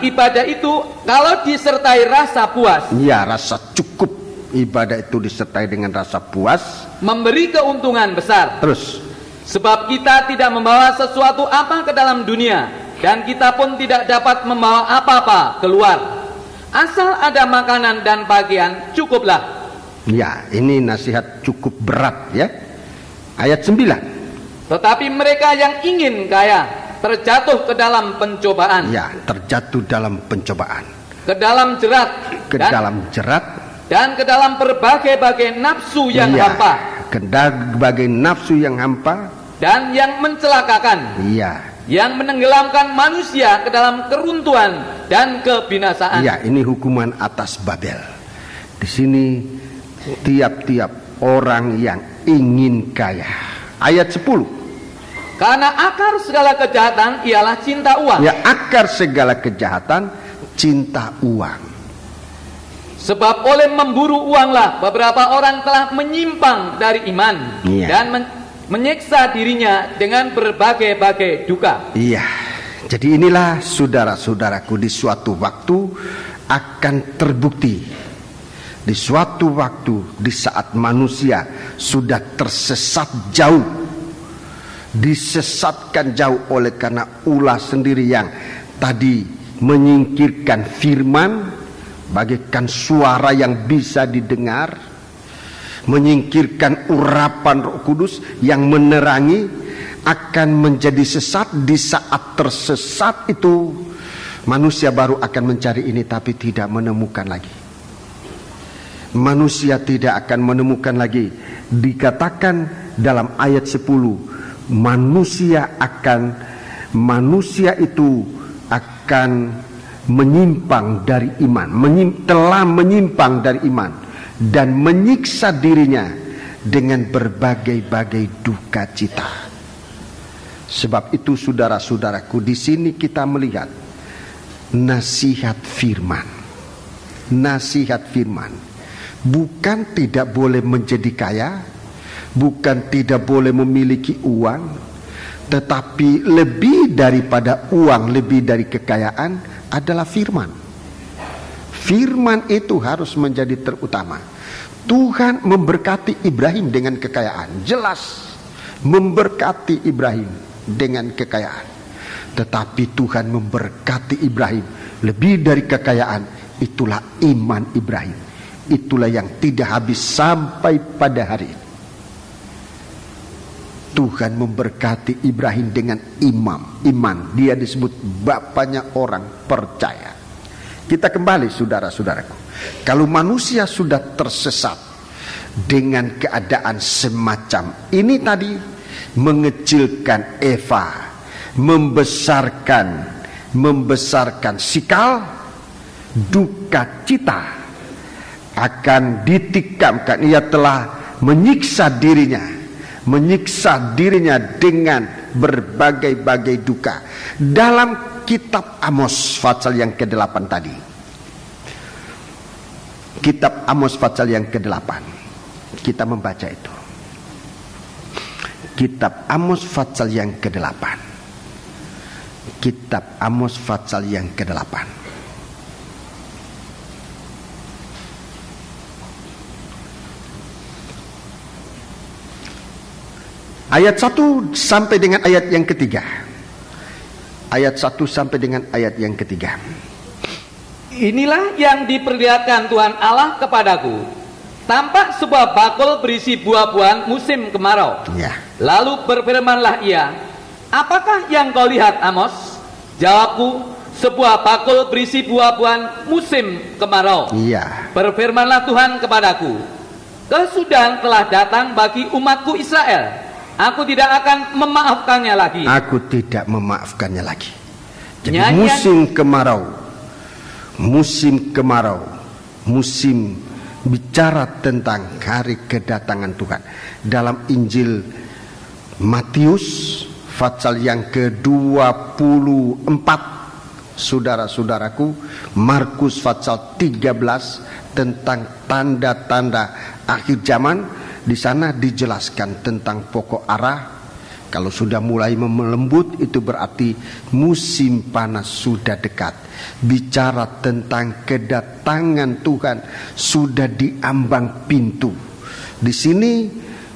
Speaker 1: ibadah itu kalau disertai rasa puas. Iya, rasa cukup. Ibadah itu disertai dengan rasa puas,
Speaker 2: memberi keuntungan besar.
Speaker 1: Terus,
Speaker 2: sebab kita tidak membawa sesuatu apa ke dalam dunia, dan kita pun tidak dapat membawa apa-apa keluar. Asal ada makanan dan pakaian, cukuplah.
Speaker 1: Ya, ini nasihat cukup berat ya. Ayat 9.
Speaker 2: Tetapi mereka yang ingin kaya terjatuh ke dalam pencobaan.
Speaker 1: Ya, terjatuh dalam pencobaan.
Speaker 2: Ke dalam jerat. Dan ke dalam berbagai-bagai nafsu yang hampa.
Speaker 1: Ke berbagai nafsu yang hampa.
Speaker 2: Dan yang mencelakakan.
Speaker 1: Iya.
Speaker 2: Yang menenggelamkan manusia ke dalam keruntuhan dan kebinasaan.
Speaker 1: Ya, ini hukuman atas Babel. Di sini tiap-tiap orang yang ingin kaya. Ayat 10.
Speaker 2: Karena akar segala kejahatan ialah cinta uang.
Speaker 1: Ya, akar segala kejahatan cinta uang.
Speaker 2: Sebab oleh memburu uanglah beberapa orang telah menyimpang dari iman, dan menyiksa dirinya dengan berbagai-bagai duka.
Speaker 1: Iya, jadi inilah saudara-saudaraku, di suatu waktu akan terbukti. Di suatu waktu, di saat manusia sudah tersesat jauh, disesatkan jauh oleh karena ulah sendiri yang tadi menyingkirkan firman bagaikan suara yang bisa didengar, menyingkirkan urapan Roh Kudus yang menerangi, akan menjadi sesat. Di saat tersesat itu manusia baru akan mencari ini, tapi tidak menemukan lagi. Manusia tidak akan menemukan lagi. Dikatakan dalam ayat 10, manusia itu akan menyimpang dari iman, telah menyimpang dari iman, dan menyiksa dirinya dengan berbagai-bagai duka cita. Sebab itu saudara-saudaraku, di sini kita melihat nasihat firman. Nasihat firman bukan tidak boleh menjadi kaya, bukan tidak boleh memiliki uang, tetapi lebih daripada uang, lebih dari kekayaan adalah firman. Firman itu harus menjadi terutama. Tuhan memberkati Ibrahim dengan kekayaan, jelas memberkati Ibrahim dengan kekayaan. Tetapi Tuhan memberkati Ibrahim lebih dari kekayaan. Itulah iman Ibrahim. Itulah yang tidak habis sampai pada hari ini. Tuhan memberkati Ibrahim dengan iman. Dia disebut bapaknya orang percaya. Kita kembali saudara-saudaraku. Kalau manusia sudah tersesat dengan keadaan semacam ini tadi, mengecilkan Eva, membesarkan sikal, duka cita akan ditikamkan. Ia telah menyiksa dirinya dengan berbagai-bagai duka. Dalam kitab Amos pasal yang ke-8 tadi, kitab Amos pasal yang ke-8, kita membaca itu. Kitab Amos pasal yang ke-8. Kitab Amos pasal yang ke-8. Ayat 1 sampai dengan ayat yang ketiga. Ayat 1 sampai dengan ayat yang ketiga.
Speaker 2: Inilah yang diperlihatkan Tuhan Allah kepadaku. Tampak sebuah bakul berisi buah-buahan musim kemarau.
Speaker 1: Ya.
Speaker 2: Lalu berfirmanlah ia, apakah yang kau lihat, Amos? Jawabku, sebuah bakul berisi buah-buahan musim kemarau.
Speaker 1: Iya.
Speaker 2: Berfirmanlah Tuhan kepadaku, kesudahan telah datang bagi umatku Israel. Aku tidak akan memaafkannya lagi.
Speaker 1: Aku tidak memaafkannya lagi. Jadi
Speaker 2: Nyanyian.
Speaker 1: musim kemarau, musim bicara tentang hari kedatangan Tuhan. Dalam Injil Matius pasal yang ke-24, saudara-saudaraku, Markus pasal 13 tentang tanda-tanda akhir zaman. Di sana dijelaskan tentang pokok arah. Kalau sudah mulai melembut, itu berarti musim panas sudah dekat. Bicara tentang kedatangan Tuhan sudah di ambang pintu. Di sini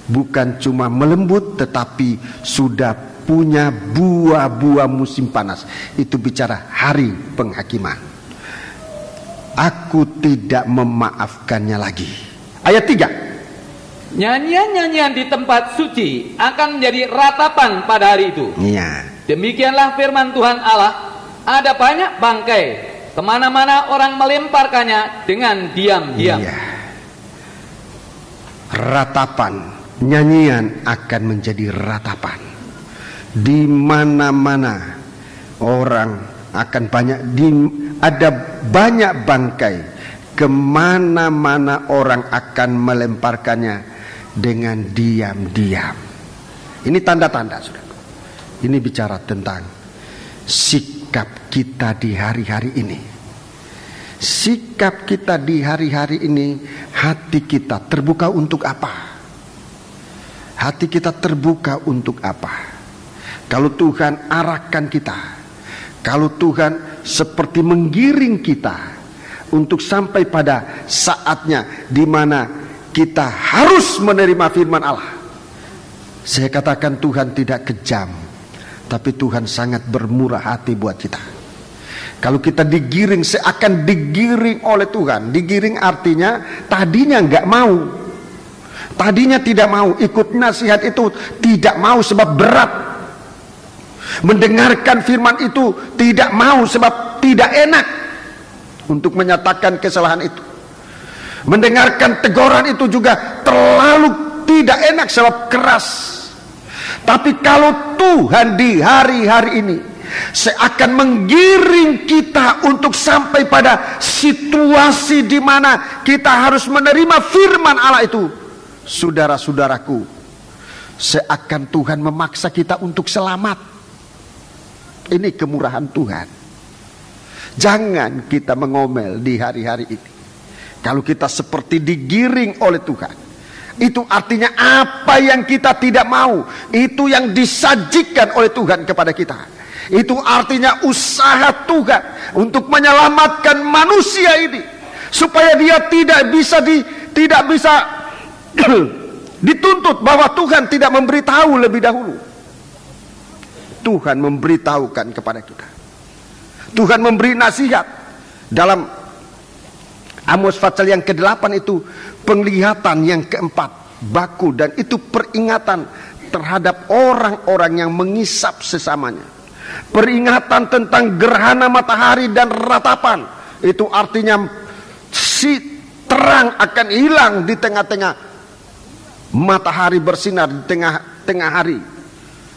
Speaker 1: bukan cuma melembut, tetapi sudah punya buah-buah musim panas. Itu bicara hari penghakiman. Aku tidak memaafkannya lagi. Ayat 3.
Speaker 2: Nyanyian-nyanyian di tempat suci akan menjadi ratapan pada hari itu.
Speaker 1: Iya.
Speaker 2: Demikianlah firman Tuhan Allah. Ada banyak bangkai, kemana-mana orang melemparkannya dengan diam-diam.
Speaker 1: Iya. Ratapan, nyanyian akan menjadi ratapan. Di mana-mana orang akan ada banyak bangkai, kemana-mana orang akan melemparkannya dengan diam-diam. Ini tanda-tanda, saudara. Ini bicara tentang sikap kita di hari-hari ini. Sikap kita di hari-hari ini, hati kita terbuka untuk apa? Hati kita terbuka untuk apa? Kalau Tuhan arahkan kita, kalau Tuhan seperti menggiring kita untuk sampai pada saatnya di mana kita harus menerima firman Allah. Saya katakan Tuhan tidak kejam, tapi Tuhan sangat bermurah hati buat kita. Kalau kita digiring, seakan digiring oleh Tuhan. Digiring artinya tadinya nggak mau, tadinya tidak mau ikut nasihat itu, tidak mau sebab berat. Mendengarkan firman itu tidak mau sebab tidak enak untuk menyatakan kesalahan itu. Mendengarkan teguran itu juga terlalu tidak enak sebab keras. Tapi kalau Tuhan di hari-hari ini seakan menggiring kita untuk sampai pada situasi di mana kita harus menerima firman Allah itu, saudara-saudaraku, seakan Tuhan memaksa kita untuk selamat. Ini kemurahan Tuhan. Jangan kita mengomel di hari-hari ini. Kalau kita seperti digiring oleh Tuhan, itu artinya apa yang kita tidak mau, itu yang disajikan oleh Tuhan kepada kita. Itu artinya usaha Tuhan untuk menyelamatkan manusia ini, supaya dia tidak bisa dituntut bahwa Tuhan tidak memberitahu lebih dahulu. Tuhan memberitahukan kepada kita. Tuhan memberi nasihat dalam Amos pasal yang ke-8 itu, penglihatan yang keempat, baku, dan itu peringatan terhadap orang-orang yang mengisap sesamanya. Peringatan tentang gerhana matahari dan ratapan. Itu artinya si terang akan hilang di tengah-tengah matahari bersinar di tengah-tengah hari.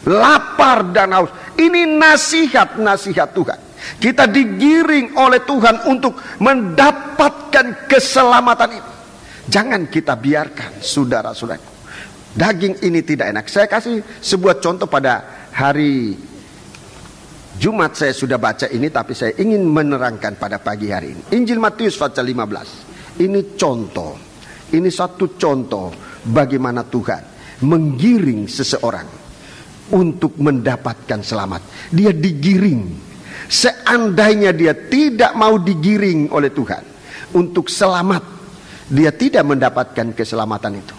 Speaker 1: Lapar dan haus. Ini nasihat-nasihat Tuhan. Kita digiring oleh Tuhan untuk mendapatkan keselamatan ini. Jangan kita biarkan, saudara-saudaraku. Daging ini tidak enak. Saya kasih sebuah contoh pada hari Jumat saya sudah baca ini, tapi saya ingin menerangkan pada pagi hari ini. Injil Matius pasal 15. Ini contoh. Ini satu contoh bagaimana Tuhan menggiring seseorang untuk mendapatkan selamat. Dia digiring. Seandainya dia tidak mau digiring oleh Tuhan untuk selamat, dia tidak mendapatkan keselamatan itu.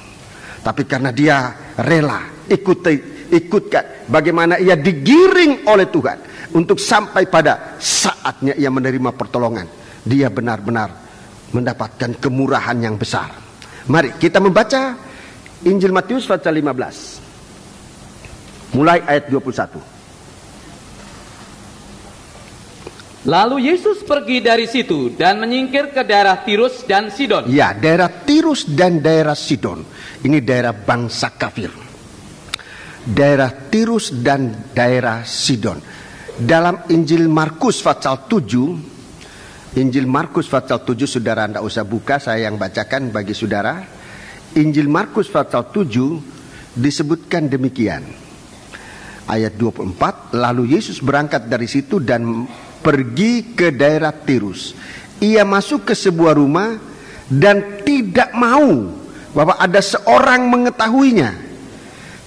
Speaker 1: Tapi karena dia rela ikutkan bagaimana ia digiring oleh Tuhan untuk sampai pada saatnya ia menerima pertolongan, dia benar-benar mendapatkan kemurahan yang besar. Mari kita membaca Injil Matius pasal 15 mulai ayat 21.
Speaker 2: Lalu Yesus pergi dari situ dan menyingkir ke daerah Tirus dan Sidon.
Speaker 1: Ya, daerah Tirus dan daerah Sidon. Ini daerah bangsa kafir. Daerah Tirus dan daerah Sidon. Dalam Injil Markus pasal 7, Injil Markus pasal 7, saudara tidak usah buka, saya yang bacakan bagi saudara. Injil Markus pasal 7 disebutkan demikian. Ayat 24, lalu Yesus berangkat dari situ dan pergi ke daerah Tirus. Ia masuk ke sebuah rumah dan tidak mau bahwa ada seorang mengetahuinya.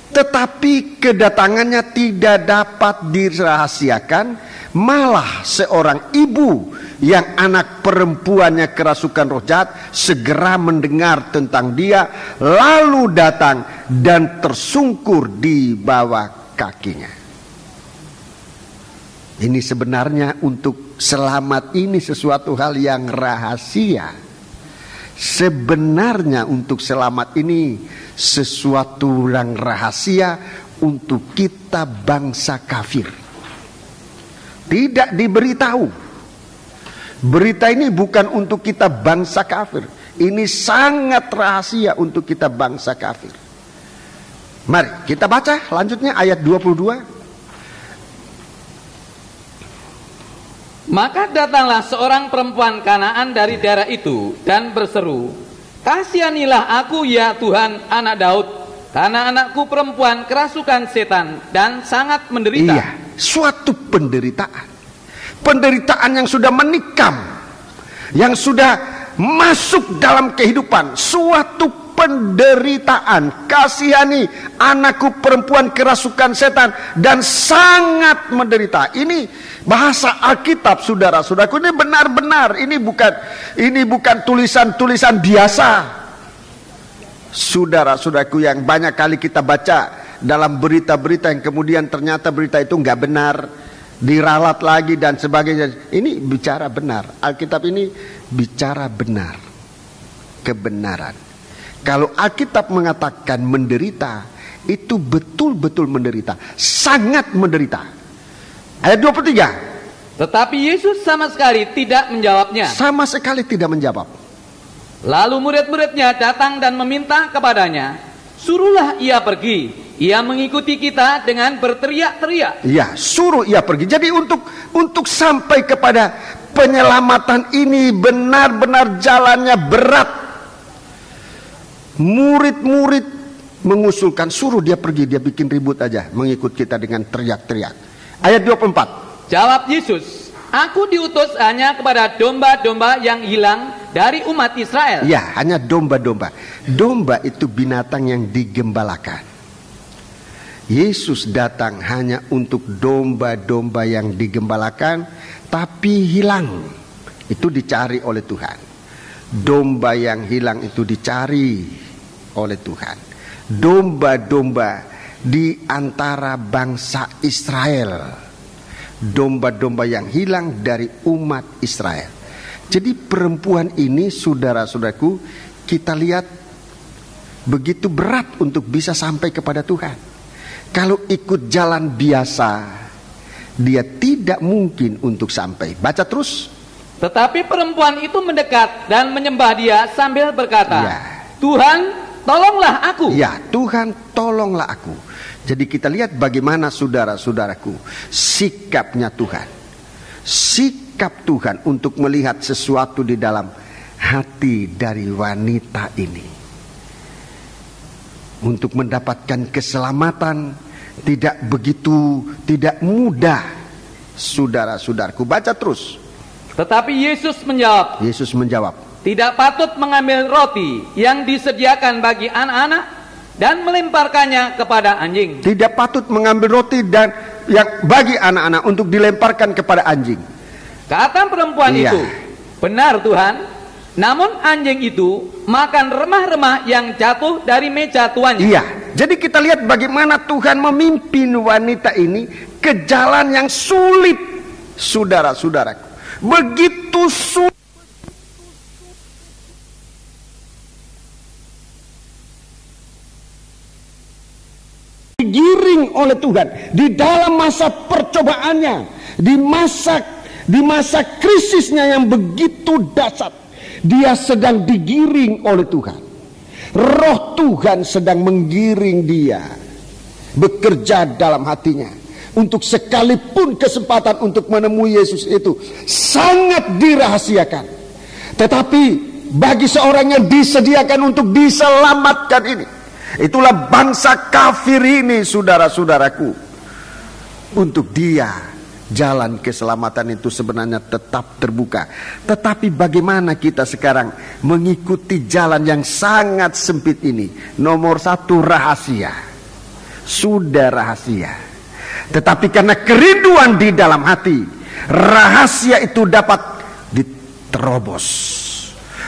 Speaker 1: Tetapi kedatangannya tidak dapat dirahasiakan. Malah seorang ibu yang anak perempuannya kerasukan roh jahat segera mendengar tentang dia, lalu datang dan tersungkur di bawah kakinya. Ini sebenarnya untuk selamat ini sesuatu hal yang rahasia. Sebenarnya untuk selamat ini sesuatu yang rahasia untuk kita bangsa kafir. Tidak diberitahu. Berita ini bukan untuk kita bangsa kafir. Ini sangat rahasia untuk kita bangsa kafir. Mari kita baca lanjutnya ayat 22.
Speaker 2: Maka datanglah seorang perempuan Kanaan dari daerah itu dan berseru, "Kasihanilah aku ya Tuhan, anak Daud, karena anakku perempuan kerasukan setan dan sangat menderita."
Speaker 1: Iya, suatu penderitaan. Penderitaan yang sudah menikam, yang sudah masuk dalam kehidupan, suatu penderitaan. Kasihani anakku perempuan kerasukan setan dan sangat menderita. Ini bahasa Alkitab, saudara-saudaraku, ini benar-benar, ini bukan tulisan-tulisan biasa. Saudara-saudaraku yang banyak kali kita baca dalam berita-berita yang kemudian ternyata berita itu nggak benar, diralat lagi dan sebagainya. Ini bicara benar. Alkitab ini bicara benar, kebenaran. Kalau Alkitab mengatakan menderita, itu betul-betul menderita, sangat menderita. Ayat 23.
Speaker 2: Tetapi Yesus sama sekali tidak menjawabnya.
Speaker 1: Sama sekali tidak menjawab.
Speaker 2: Lalu murid-muridnya datang dan meminta kepadanya, "Suruhlah ia pergi. Ia mengikuti kita dengan berteriak-teriak."
Speaker 1: Ya, suruh ia pergi. Jadi untuk sampai kepada penyelamatan ini benar-benar jalannya berat. Murid-murid mengusulkan, suruh dia pergi, dia bikin ribut aja, mengikut kita dengan teriak-teriak. Ayat 24.
Speaker 2: Jawab Yesus, "Aku diutus hanya kepada domba-domba yang hilang dari umat Israel."
Speaker 1: Ya, hanya domba-domba. Domba itu binatang yang digembalakan. Yesus datang hanya untuk domba-domba yang digembalakan tapi hilang. Itu dicari oleh Tuhan. Domba yang hilang itu dicari oleh Tuhan. Domba-domba di antara bangsa Israel. Domba-domba yang hilang dari umat Israel. Jadi perempuan ini, saudara-saudaraku, kita lihat begitu berat untuk bisa sampai kepada Tuhan. Kalau ikut jalan biasa, dia tidak mungkin untuk sampai. Baca terus.
Speaker 2: Tetapi perempuan itu mendekat dan menyembah dia sambil berkata,
Speaker 1: Ya.
Speaker 2: "Tuhan, tolonglah aku."
Speaker 1: Ya, Tuhan tolonglah aku. Jadi kita lihat bagaimana saudara-saudaraku sikapnya Tuhan. Sikap Tuhan untuk melihat sesuatu di dalam hati dari wanita ini. Untuk mendapatkan keselamatan tidak mudah. Saudara-saudaraku, baca terus.
Speaker 2: Tetapi Yesus menjawab.
Speaker 1: Yesus menjawab,
Speaker 2: tidak patut mengambil roti yang disediakan bagi anak-anak dan melemparkannya kepada anjing.
Speaker 1: Tidak patut mengambil roti dan yang bagi anak-anak untuk dilemparkan kepada anjing.
Speaker 2: Kata perempuan itu, benar Tuhan, namun anjing itu makan remah-remah yang jatuh dari meja tuannya.
Speaker 1: Iya, jadi kita lihat bagaimana Tuhan memimpin wanita ini ke jalan yang sulit, saudara-saudaraku. Begitu sulit. Digiring oleh Tuhan di dalam masa percobaannya, di masa krisisnya yang begitu dahsyat, dia sedang digiring oleh Tuhan. Roh Tuhan sedang menggiring dia, bekerja dalam hatinya, untuk sekalipun kesempatan untuk menemui Yesus itu sangat dirahasiakan. Tetapi bagi seorang yang disediakan untuk diselamatkan ini, itulah bangsa kafir ini, saudara-saudaraku. Untuk dia jalan keselamatan itu sebenarnya tetap terbuka. Tetapi bagaimana kita sekarang mengikuti jalan yang sangat sempit ini? Nomor satu, rahasia. Sudah rahasia. Tetapi karena kerinduan di dalam hati, rahasia itu dapat diterobos.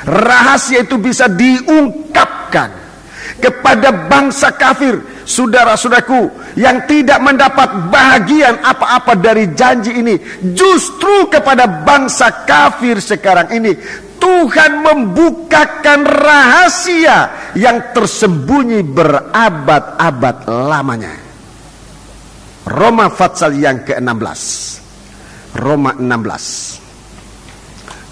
Speaker 1: Rahasia itu bisa diungkapkan kepada bangsa kafir, saudara-saudaraku, yang tidak mendapat bahagian apa-apa dari janji ini. Justru kepada bangsa kafir sekarang ini Tuhan membukakan rahasia yang tersembunyi berabad-abad lamanya. Roma pasal yang ke-16. Roma 16.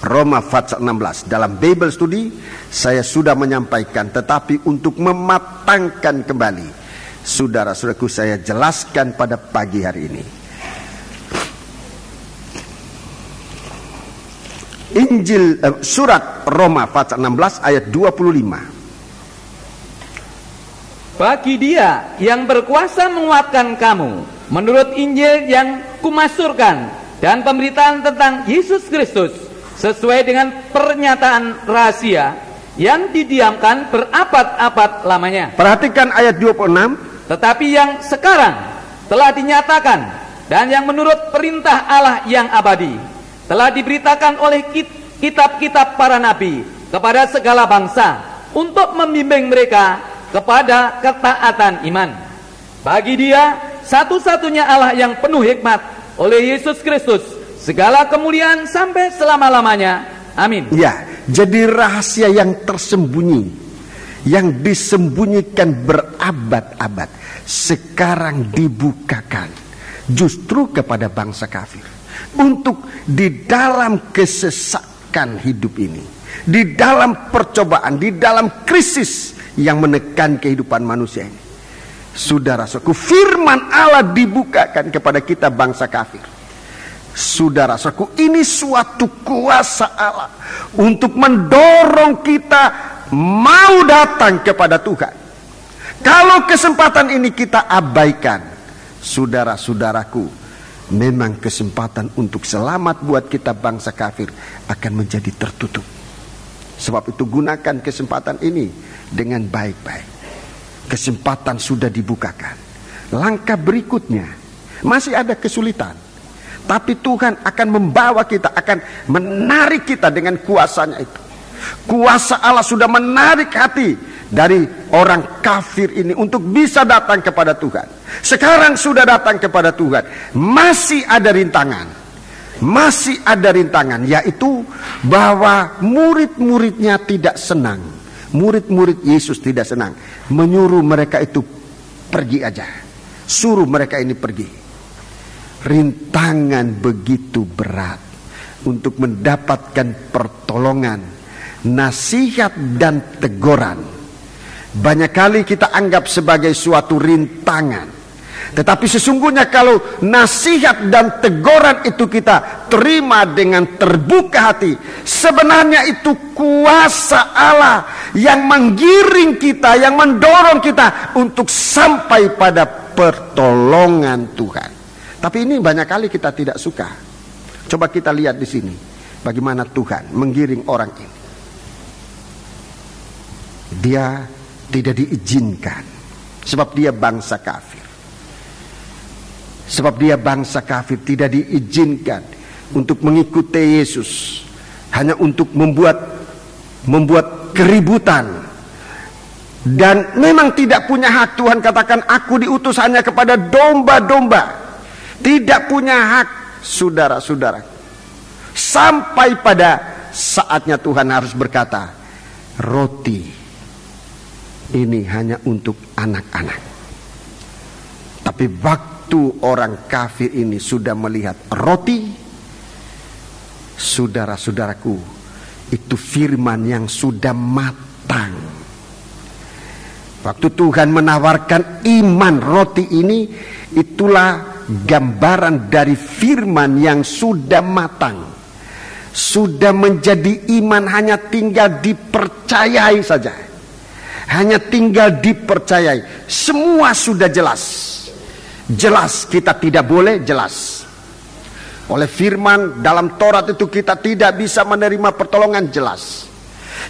Speaker 1: Roma pasal 16. Dalam Bible Study saya sudah menyampaikan, tetapi untuk mematangkan kembali, saudara-saudaraku, saya jelaskan pada pagi hari ini. Surat Roma pasal 16 ayat 25.
Speaker 2: Bagi Dia yang berkuasa menguatkan kamu menurut Injil yang kumasurkan dan pemberitaan tentang Yesus Kristus, sesuai dengan pernyataan rahasia yang didiamkan berabad-abad lamanya.
Speaker 1: Perhatikan ayat 26.
Speaker 2: Tetapi yang sekarang telah dinyatakan dan yang menurut perintah Allah yang abadi telah diberitakan oleh kitab-kitab para nabi kepada segala bangsa untuk membimbing mereka kepada ketaatan iman. Bagi Dia satu-satunya Allah yang penuh hikmat, oleh Yesus Kristus, segala kemuliaan sampai selama-lamanya. Amin.
Speaker 1: Ya, jadi rahasia yang tersembunyi, yang disembunyikan berabad-abad, sekarang dibukakan justru kepada bangsa kafir. Untuk di dalam kesesakan hidup ini, di dalam percobaan, di dalam krisis yang menekan kehidupan manusia ini, saudara-saudaraku, firman Allah dibukakan kepada kita bangsa kafir. Saudara-saudaraku, ini suatu kuasa Allah untuk mendorong kita mau datang kepada Tuhan. Kalau kesempatan ini kita abaikan, saudara-saudaraku, memang kesempatan untuk selamat buat kita bangsa kafir akan menjadi tertutup. Sebab itu gunakan kesempatan ini dengan baik-baik. Kesempatan sudah dibukakan. Langkah berikutnya masih ada kesulitan, tapi Tuhan akan membawa kita, akan menarik kita dengan kuasanya itu. Kuasa Allah sudah menarik hati dari orang kafir ini untuk bisa datang kepada Tuhan. Sekarang sudah datang kepada Tuhan. Masih ada rintangan. Masih ada rintangan, yaitu bahwa murid-muridnya tidak senang. Murid-murid Yesus tidak senang, menyuruh mereka itu pergi aja, suruh mereka ini pergi. Rintangan begitu berat untuk mendapatkan pertolongan, nasihat dan teguran. Banyak kali kita anggap sebagai suatu rintangan, Tetapi sesungguhnya kalau nasihat dan teguran itu kita terima dengan terbuka hati, sebenarnya itu kuasa Allah yang menggiring kita, yang mendorong kita untuk sampai pada pertolongan Tuhan. Tapi ini banyak kali kita tidak suka. Coba kita lihat di sini bagaimana Tuhan menggiring orang ini. Dia tidak diizinkan sebab dia bangsa kafir. Sebab dia bangsa kafir tidak diizinkan untuk mengikuti Yesus, hanya untuk membuat keributan. Dan memang tidak punya hak. Tuhan katakan, aku diutus hanya kepada domba-domba. Tidak punya hak, saudara-saudara. Sampai pada saatnya Tuhan harus berkata, roti ini hanya untuk anak-anak. Tapi waktu orang kafir ini sudah melihat roti, saudara-saudaraku, itu firman yang sudah matang. Waktu Tuhan menawarkan iman roti ini, itulah gambaran dari firman yang sudah matang. Sudah menjadi iman, hanya tinggal dipercayai saja. Hanya tinggal dipercayai. Semua sudah jelas. Jelas kita tidak boleh, jelas. Oleh firman dalam Taurat itu kita tidak bisa menerima pertolongan, jelas.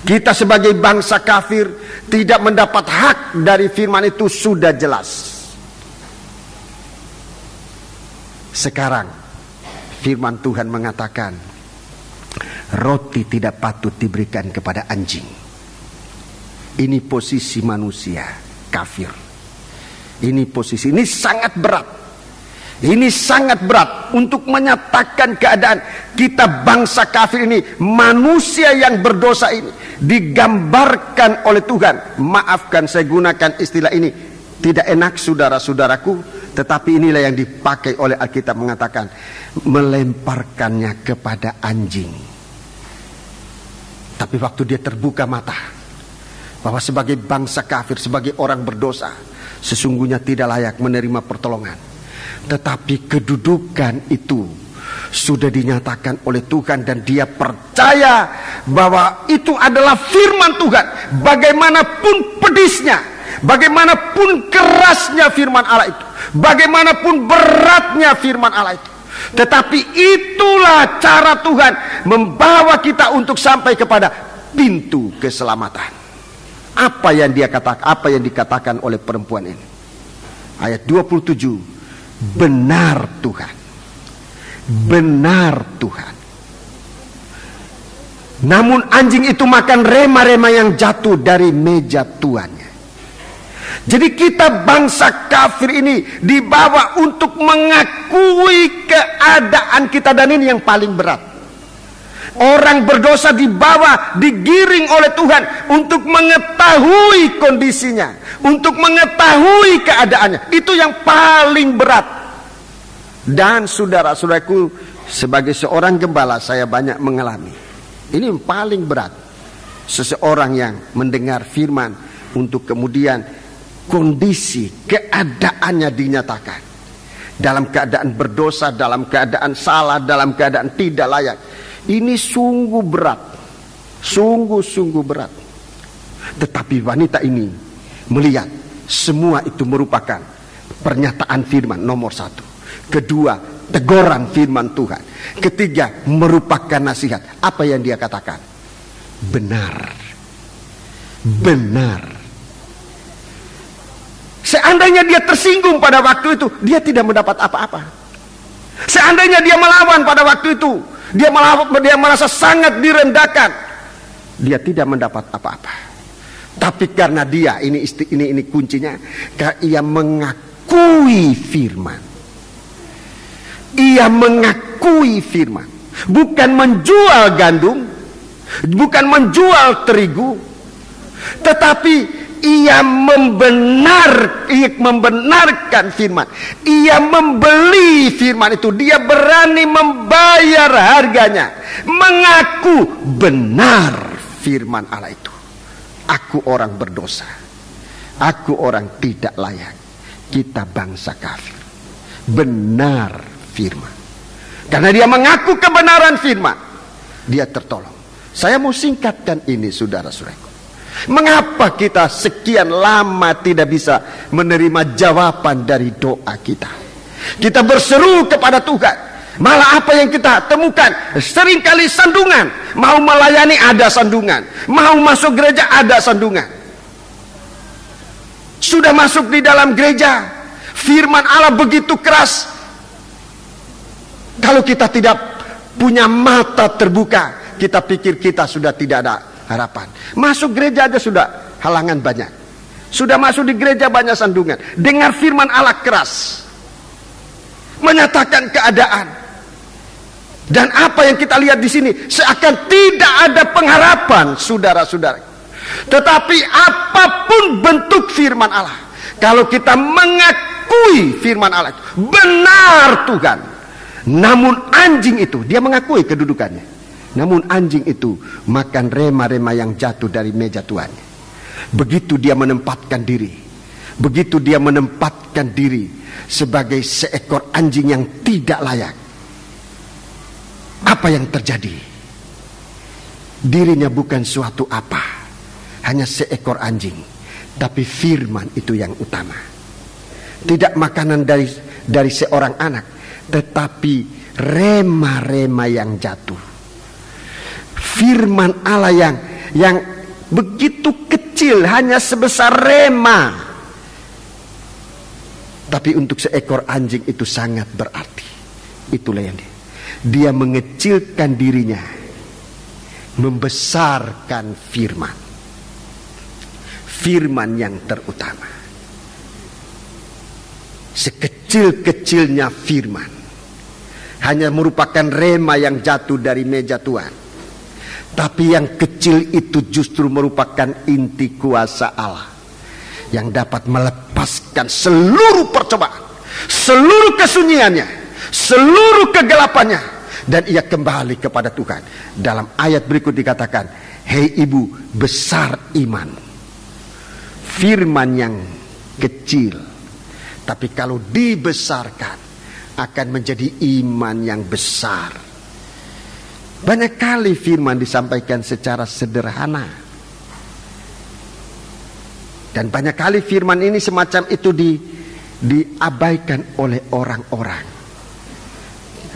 Speaker 1: Kita sebagai bangsa kafir tidak mendapat hak dari firman itu, sudah jelas. Sekarang firman Tuhan mengatakan roti tidak patut diberikan kepada anjing. Ini posisi manusia kafir. Ini posisi, ini sangat berat. Ini sangat berat untuk menyatakan keadaan kita bangsa kafir ini, manusia yang berdosa ini digambarkan oleh Tuhan. Maafkan saya gunakan istilah ini, tidak enak saudara-saudaraku, tetapi inilah yang dipakai oleh Alkitab, mengatakan melemparkannya kepada anjing. Tapi waktu dia terbuka mata bahwa sebagai bangsa kafir, sebagai orang berdosa, sesungguhnya tidak layak menerima pertolongan, tetapi kedudukan itu sudah dinyatakan oleh Tuhan dan dia percaya bahwa itu adalah firman Tuhan. Bagaimanapun pedisnya, bagaimanapun kerasnya firman Allah itu, bagaimanapun beratnya firman Allah itu, tetapi itulah cara Tuhan membawa kita untuk sampai kepada pintu keselamatan. Apa yang dia katakan, apa yang dikatakan oleh perempuan ini? Ayat 27, benar Tuhan, benar Tuhan. Namun anjing itu makan rema-rema yang jatuh dari meja tuannya. Jadi kita bangsa kafir ini dibawa untuk mengakui keadaan kita, dan ini yang paling berat. Orang berdosa dibawa, digiring oleh Tuhan untuk mengetahui kondisinya, untuk mengetahui keadaannya. Itu yang paling berat. Dan saudara-saudaraku, sebagai seorang gembala saya banyak mengalami. Ini yang paling berat. Seseorang yang mendengar firman untuk kemudian kondisi keadaannya dinyatakan dalam keadaan berdosa, dalam keadaan salah, dalam keadaan tidak layak. Ini sungguh berat, sungguh-sungguh berat. Tetapi wanita ini melihat semua itu merupakan pernyataan firman nomor satu. Kedua, teguran firman Tuhan. Ketiga, merupakan nasihat. Apa yang dia katakan? Benar, benar. Seandainya dia tersinggung pada waktu itu, dia tidak mendapat apa-apa. Seandainya dia melawan pada waktu itu, dia merasa sangat direndahkan, dia tidak mendapat apa-apa. Tapi karena dia, ini kuncinya, karena ia mengakui firman. Ia mengakui firman, bukan menjual gandum, bukan menjual terigu, tetapi ia membenarkan firman. Ia membeli firman itu. Dia berani membayar harganya, mengaku benar firman Allah itu. Aku orang berdosa, aku orang tidak layak. kita bangsa kafir. Benar firman. Karena dia mengaku kebenaran firman, dia tertolong. Saya mau singkatkan ini, saudara-saudaraku. Mengapa kita sekian lama tidak bisa menerima jawaban dari doa kita? Kita berseru kepada Tuhan, malah apa yang kita temukan seringkali sandungan. Mau melayani ada sandungan, mau masuk gereja ada sandungan. Sudah masuk di dalam gereja, firman Allah begitu keras. Kalau kita tidak punya mata terbuka, kita pikir kita sudah tidak ada harapan. Masuk gereja aja sudah halangan banyak. Sudah masuk di gereja banyak sandungan. Dengar firman Allah keras, menyatakan keadaan. Dan apa yang kita lihat di sini seakan tidak ada pengharapan, saudara-saudara. Tetapi apapun bentuk firman Allah, kalau kita mengakui firman Allah itu benar Tuhan. Namun anjing itu, dia mengakui kedudukannya. Namun anjing itu makan rema-rema yang jatuh dari meja tuannya. Begitu dia menempatkan diri, begitu dia menempatkan diri sebagai seekor anjing yang tidak layak, apa yang terjadi? Dirinya bukan suatu apa, hanya seekor anjing, tapi firman itu yang utama. Tidak makanan dari seorang anak, tetapi rema-rema yang jatuh. Firman Allah yang begitu kecil, hanya sebesar rema, tapi untuk seekor anjing itu sangat berarti. Itulah yang dia mengecilkan dirinya, membesarkan firman. Firman yang terutama. Sekecil-kecilnya firman hanya merupakan rema yang jatuh dari meja Tuhan. Tapi yang kecil itu justru merupakan inti kuasa Allah yang dapat melepaskan seluruh percobaan, seluruh kesunyiannya, seluruh kegelapannya, dan ia kembali kepada Tuhan. Dalam ayat berikut dikatakan, hei ibu besar iman. Firman yang kecil, tapi kalau dibesarkan akan menjadi iman yang besar. Banyak kali firman disampaikan secara sederhana, dan banyak kali firman ini semacam itu diabaikan oleh orang-orang,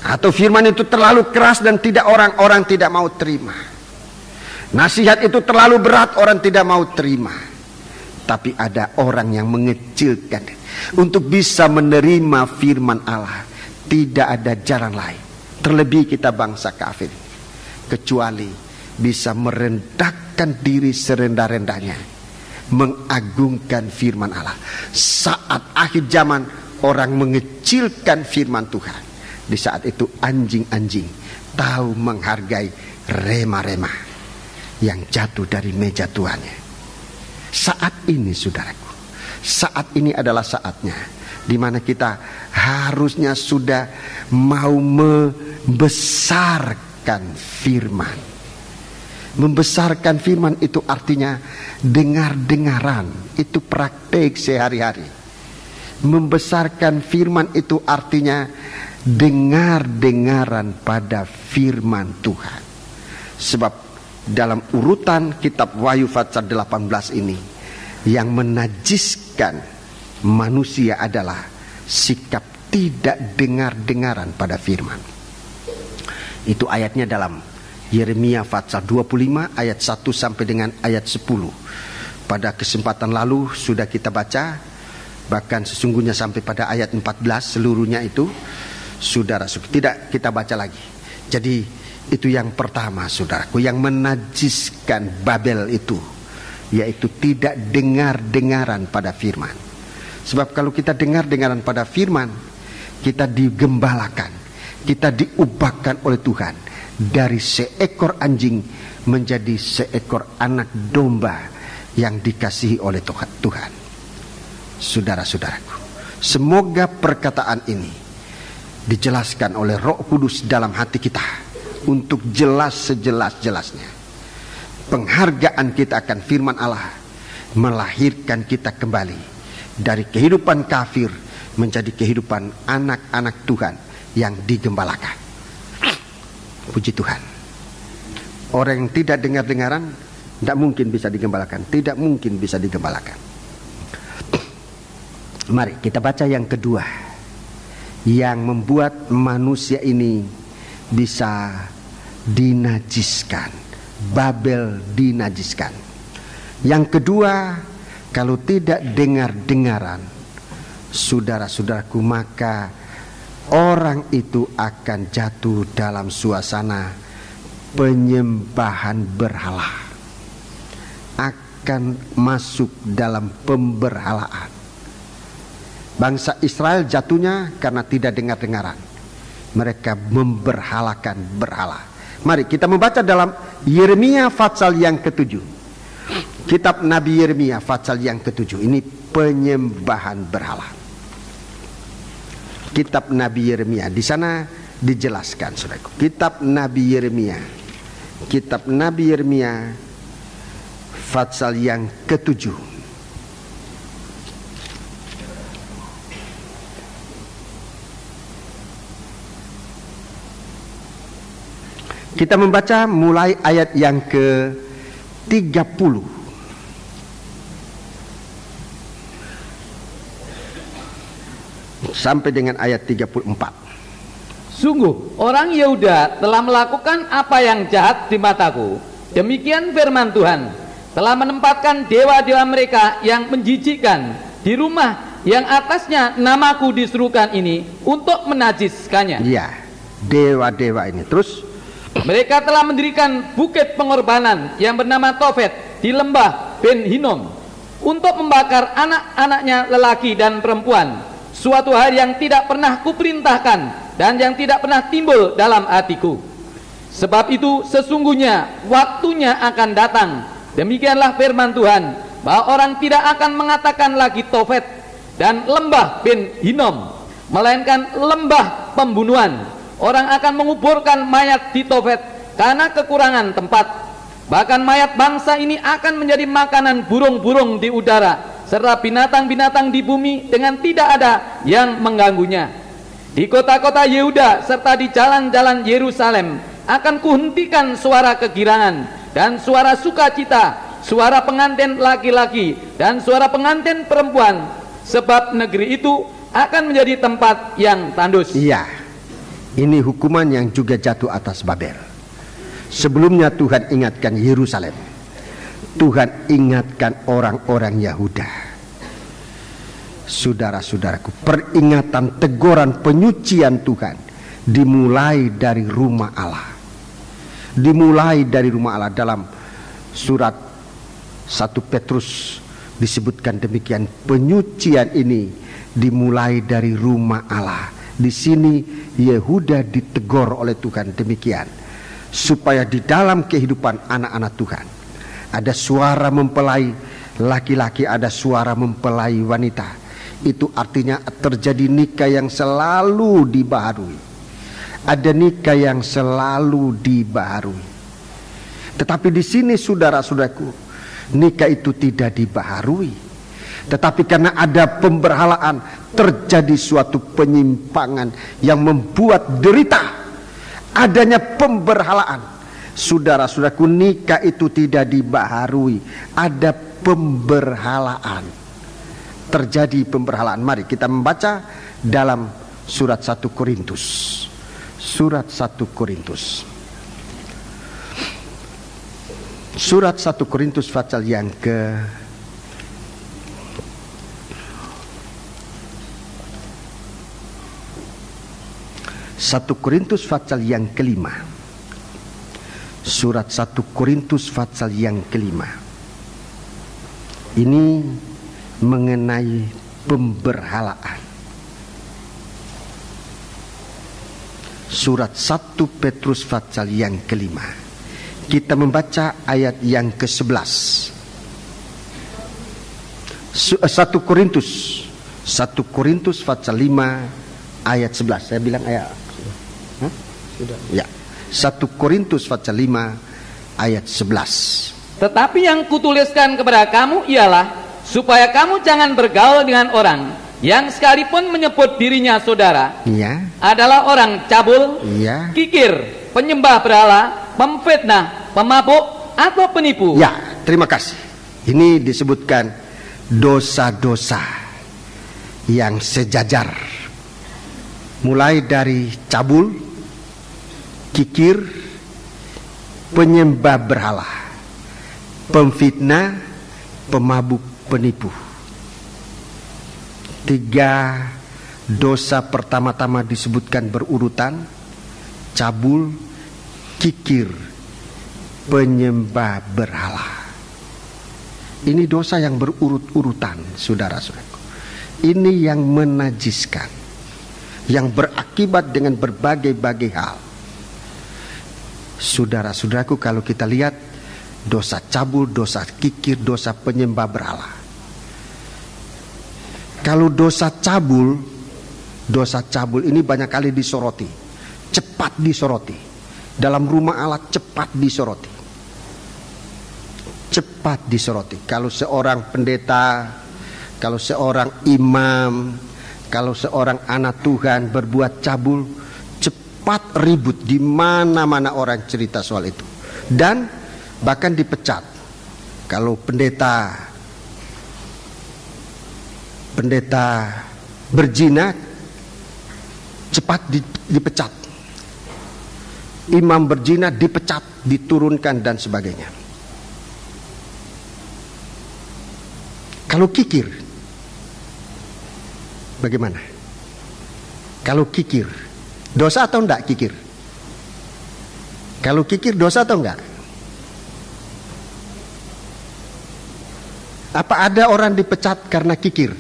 Speaker 1: atau firman itu terlalu keras dan orang-orang tidak mau terima. Nasihat itu terlalu berat, orang tidak mau terima. Tapi ada orang yang mengecilkan untuk bisa menerima firman Allah. Tidak ada jalan lain, terlebih kita bangsa kafir, kecuali bisa merendahkan diri serendah-rendahnya, mengagungkan firman Allah. Saat akhir zaman orang mengecilkan firman Tuhan, di saat itu anjing-anjing tahu menghargai rema-rema yang jatuh dari meja tuannya. Saat ini saudaraku, saat ini adalah saatnya di mana kita harusnya sudah mau membesarkan firman. Membesarkan firman itu artinya dengar-dengaran, itu praktek sehari-hari. Membesarkan firman itu artinya dengar-dengaran pada firman Tuhan. Sebab dalam urutan kitab Wahyu pasal 18 ini, yang menajiskan manusia adalah sikap tidak dengar-dengaran pada firman. Itu ayatnya dalam Yeremia pasal 25 ayat 1 sampai dengan ayat 10. Pada kesempatan lalu sudah kita baca, bahkan sesungguhnya sampai pada ayat 14 seluruhnya itu. Saudara, tidak kita baca lagi. Jadi itu yang pertama saudaraku, yang menajiskan Babel itu, yaitu tidak dengar-dengaran pada firman. Sebab kalau kita dengar-dengaran pada firman, kita digembalakan, kita diubahkan oleh Tuhan dari seekor anjing menjadi seekor anak domba yang dikasihi oleh Tuhan. Saudara-saudaraku, semoga perkataan ini dijelaskan oleh Roh Kudus dalam hati kita untuk jelas sejelas-jelasnya. Penghargaan kita akan firman Allah melahirkan kita kembali dari kehidupan kafir menjadi kehidupan anak-anak Tuhan yang digembalakan. Puji Tuhan. Orang yang tidak dengar-dengaran tidak mungkin bisa digembalakan, tidak mungkin bisa digembalakan. Mari kita baca yang kedua, yang membuat manusia ini bisa dinajiskan. Babel dinajiskan. Yang kedua, kalau tidak dengar-dengaran, saudara-saudaraku, maka orang itu akan jatuh dalam suasana penyembahan berhala, akan masuk dalam pemberhalaan. Bangsa Israel jatuhnya karena tidak dengar-dengaran. Mereka memberhalakan berhala. Mari kita membaca dalam Yeremia pasal yang ke-7. Kitab Nabi Yeremia pasal yang ke-7. Ini penyembahan berhala. Kitab Nabi Yeremia, di sana dijelaskan, saudaraku. Kitab Nabi Yeremia. Kitab Nabi Yeremia pasal yang ke-7. Kita membaca mulai ayat yang ke-30 sampai dengan ayat 34.
Speaker 2: Sungguh orang Yehuda telah melakukan apa yang jahat di mataku. Demikian firman Tuhan, telah menempatkan dewa-dewa mereka yang menjijikkan di rumah yang atasnya namaku diserukan ini untuk menajiskannya.
Speaker 1: Ya, dewa-dewa ini. Terus
Speaker 2: mereka telah mendirikan bukit pengorbanan yang bernama Tofet di lembah Ben Hinnom untuk membakar anak-anaknya lelaki dan perempuan, suatu hal yang tidak pernah kuperintahkan dan yang tidak pernah timbul dalam hatiku. Sebab itu sesungguhnya waktunya akan datang, demikianlah firman Tuhan, bahwa orang tidak akan mengatakan lagi Tofet dan lembah Ben Hinnom, melainkan lembah pembunuhan. Orang akan menguburkan mayat di Tofet karena kekurangan tempat. Bahkan mayat bangsa ini akan menjadi makanan burung-burung di udara serta binatang-binatang di bumi dengan tidak ada yang mengganggunya. Di kota-kota Yehuda serta di jalan-jalan Yerusalem akan kuhentikan suara kegirangan dan suara sukacita, suara pengantin laki-laki dan suara pengantin perempuan, sebab negeri itu akan menjadi tempat yang tandus.
Speaker 1: Iya. Ini hukuman yang juga jatuh atas Babel. Sebelumnya Tuhan ingatkan Yerusalem. Tuhan ingatkan orang-orang Yahuda. Saudara-saudaraku, peringatan, teguran, penyucian Tuhan dimulai dari rumah Allah. Dimulai dari rumah Allah. Dalam surat 1 Petrus disebutkan demikian. Penyucian ini dimulai dari rumah Allah. Di sini Yehuda ditegur oleh Tuhan demikian, supaya di dalam kehidupan anak-anak Tuhan ada suara mempelai laki-laki, ada suara mempelai wanita. Itu artinya terjadi nikah yang selalu dibaharui. Ada nikah yang selalu dibaharui. Tetapi di sini saudara-saudaraku, nikah itu tidak dibaharui. Tetapi karena ada pemberhalaan, terjadi suatu penyimpangan yang membuat derita. Adanya pemberhalaan. Saudara-saudaraku, nikah itu tidak dibaharui. Ada pemberhalaan. Terjadi pemberhalaan. Mari kita membaca dalam surat 1 Korintus. Surat 1 Korintus. Surat 1 Korintus pasal yang ke 1 Korintus pasal yang ke-5. Surat 1 Korintus pasal yang ke-5. Ini mengenai pemberhalaan. Surat 1 Petrus pasal yang ke-5. Kita membaca ayat yang ke-11. 1 Korintus pasal 5 ayat 11. Saya bilang ayat. Sudah. Ya. 1 Korintus pasal 5 ayat 11.
Speaker 2: Tetapi yang kutuliskan kepada kamu ialah supaya kamu jangan bergaul dengan orang yang sekalipun menyebut dirinya saudara
Speaker 1: Iya.
Speaker 2: adalah orang cabul,
Speaker 1: Iya.
Speaker 2: kikir, penyembah berhala, pemfitnah, pemabuk, atau penipu.
Speaker 1: Ya, terima kasih. Ini disebutkan dosa-dosa yang sejajar, mulai dari cabul, kikir, penyembah berhala, pemfitnah, pemabuk, penipu. 3 dosa pertama-tama disebutkan berurutan: cabul, kikir, penyembah berhala. Ini dosa yang berurut-urutan, saudara-saudaraku. Ini yang menajiskan, yang berakibat dengan berbagai-bagai hal. Saudara-saudaraku, kalau kita lihat dosa cabul, dosa kikir, dosa penyembah berhala. Kalau dosa cabul ini banyak kali disoroti, cepat disoroti. Dalam rumah Allah cepat disoroti. Cepat disoroti. Kalau seorang pendeta, kalau seorang imam, kalau seorang anak Tuhan berbuat cabul, cepat ribut, di mana-mana orang cerita soal itu, dan bahkan dipecat. Kalau pendeta berzina, cepat dipecat. Imam berzina dipecat, diturunkan dan sebagainya. Kalau kikir, bagaimana? Kalau kikir, dosa atau enggak kikir? Kalau kikir dosa atau enggak? Apa ada orang dipecat karena kikir?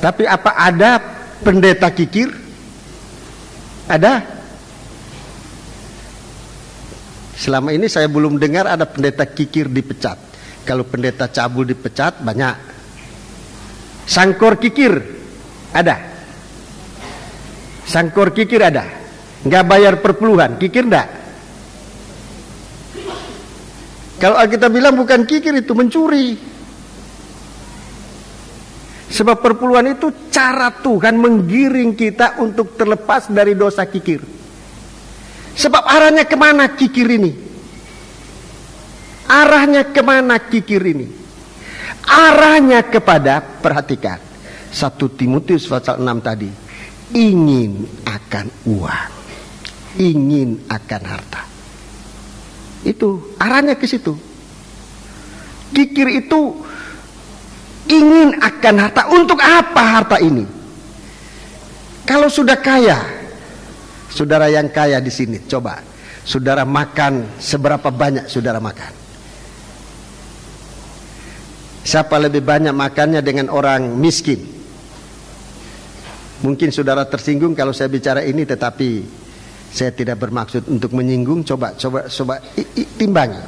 Speaker 1: Tapi apa ada pendeta kikir? Ada? Selama ini saya belum dengar ada pendeta kikir dipecat. Kalau pendeta cabul dipecat banyak. Sangkor kikir ada. Sangkor kikir ada. Nggak bayar perpuluhan, kikir enggak? Kalau kita bilang bukan kikir, itu mencuri. Sebab perpuluhan itu cara Tuhan menggiring kita untuk terlepas dari dosa kikir. Sebab arahnya kemana kikir ini? Arahnya kemana kikir ini? Arahnya kepada, perhatikan, 1 Timotius pasal 6 tadi, ingin akan uang, ingin akan harta. Itu arahnya ke situ. Kikir itu ingin akan harta. Untuk apa harta ini? Kalau sudah kaya, saudara yang kaya di sini, coba saudara makan seberapa banyak saudara makan? Siapa lebih banyak makannya dengan orang miskin? Mungkin saudara tersinggung kalau saya bicara ini, tetapi saya tidak bermaksud untuk menyinggung. Coba timbangi.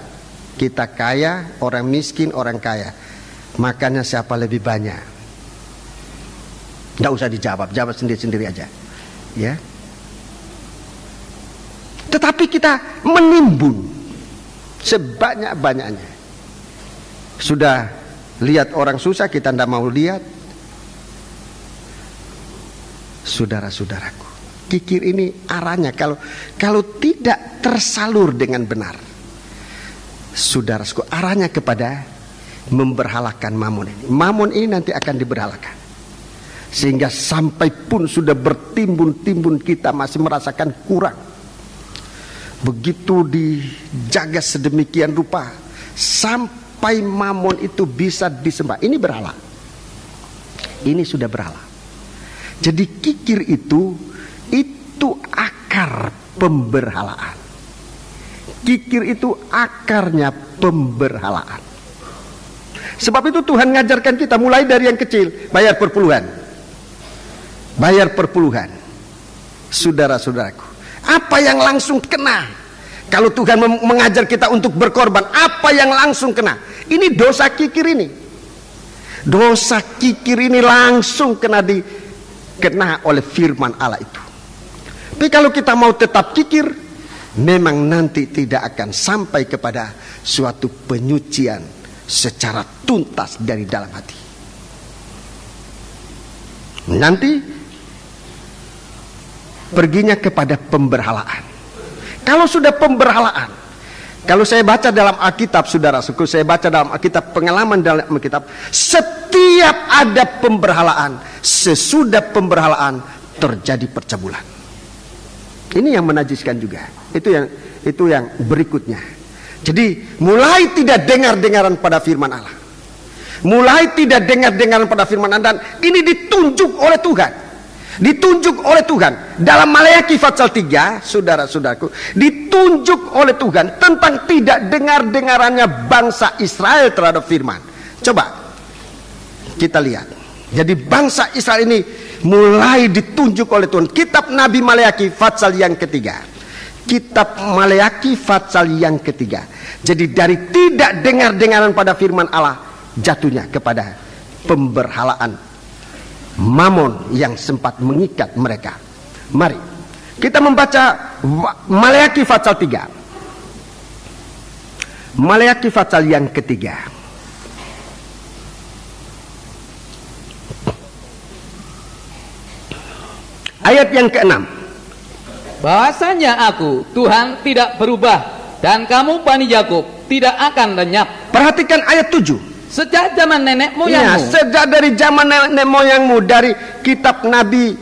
Speaker 1: Kita kaya, orang miskin, orang kaya, makannya siapa lebih banyak? Tidak usah dijawab, jawab sendiri-sendiri aja, ya. Tetapi kita menimbun sebanyak-banyaknya. Sudah lihat orang susah, kita tidak mau lihat. Saudara-saudaraku, kikir ini arahnya kalau tidak tersalur dengan benar, saudaraku, arahnya kepada memberhalakan mamon ini. Mamon ini nanti akan diberhalakan, sehingga sampai pun sudah bertimbun-timbun kita masih merasakan kurang. Begitu dijaga sedemikian rupa sampai mamon itu bisa disembah. Ini berhala, ini sudah berhala. Jadi kikir itu akar pemberhalaan. Kikir itu akarnya pemberhalaan. Sebab itu Tuhan ngajarkan kita mulai dari yang kecil, bayar perpuluhan. Bayar perpuluhan. Saudara-saudaraku, apa yang langsung kena? Kalau Tuhan mengajar kita untuk berkorban, apa yang langsung kena? Ini dosa kikir ini. Dosa kikir ini langsung kena oleh firman Allah itu. Tapi kalau kita mau tetap kikir, memang nanti tidak akan sampai kepada suatu penyucian secara tuntas dari dalam hati. Nanti perginya kepada pemberhalaan. Kalau sudah pemberhalaan, kalau saya baca dalam Alkitab, saudara-saudaraku, saya baca dalam Alkitab, pengalaman dalam Alkitab, setiap ada pemberhalaan, sesudah pemberhalaan terjadi percabulan. Ini yang menajiskan juga. Itu yang berikutnya. Jadi mulai tidak dengar-dengaran pada firman Allah. Mulai tidak dengar-dengaran pada firman Allah, dan ini ditunjuk oleh Tuhan. Ditunjuk oleh Tuhan dalam Maleakhi pasal 3, saudara-saudaraku, ditunjuk oleh Tuhan tentang tidak dengar-dengarannya bangsa Israel terhadap firman. Coba kita lihat. Jadi bangsa Israel ini mulai ditunjuk oleh Tuhan. Kitab Nabi Maleakhi pasal yang ketiga. Kitab Maleakhi pasal yang ketiga. Jadi dari tidak dengar-dengaran pada firman Allah, jatuhnya kepada pemberhalaan Mamon yang sempat mengikat mereka. Mari kita membaca Maleakhi pasal 3. Maleakhi pasal yang ketiga. Ayat yang ke-6.
Speaker 2: Bahasanya aku, Tuhan, tidak berubah, dan kamu Bani Yakub tidak akan lenyap.
Speaker 1: Perhatikan ayat 7.
Speaker 2: Sejak zaman nenek moyangmu.
Speaker 1: Ya, sejak dari zaman nenek moyangmu, dari kitab Nabi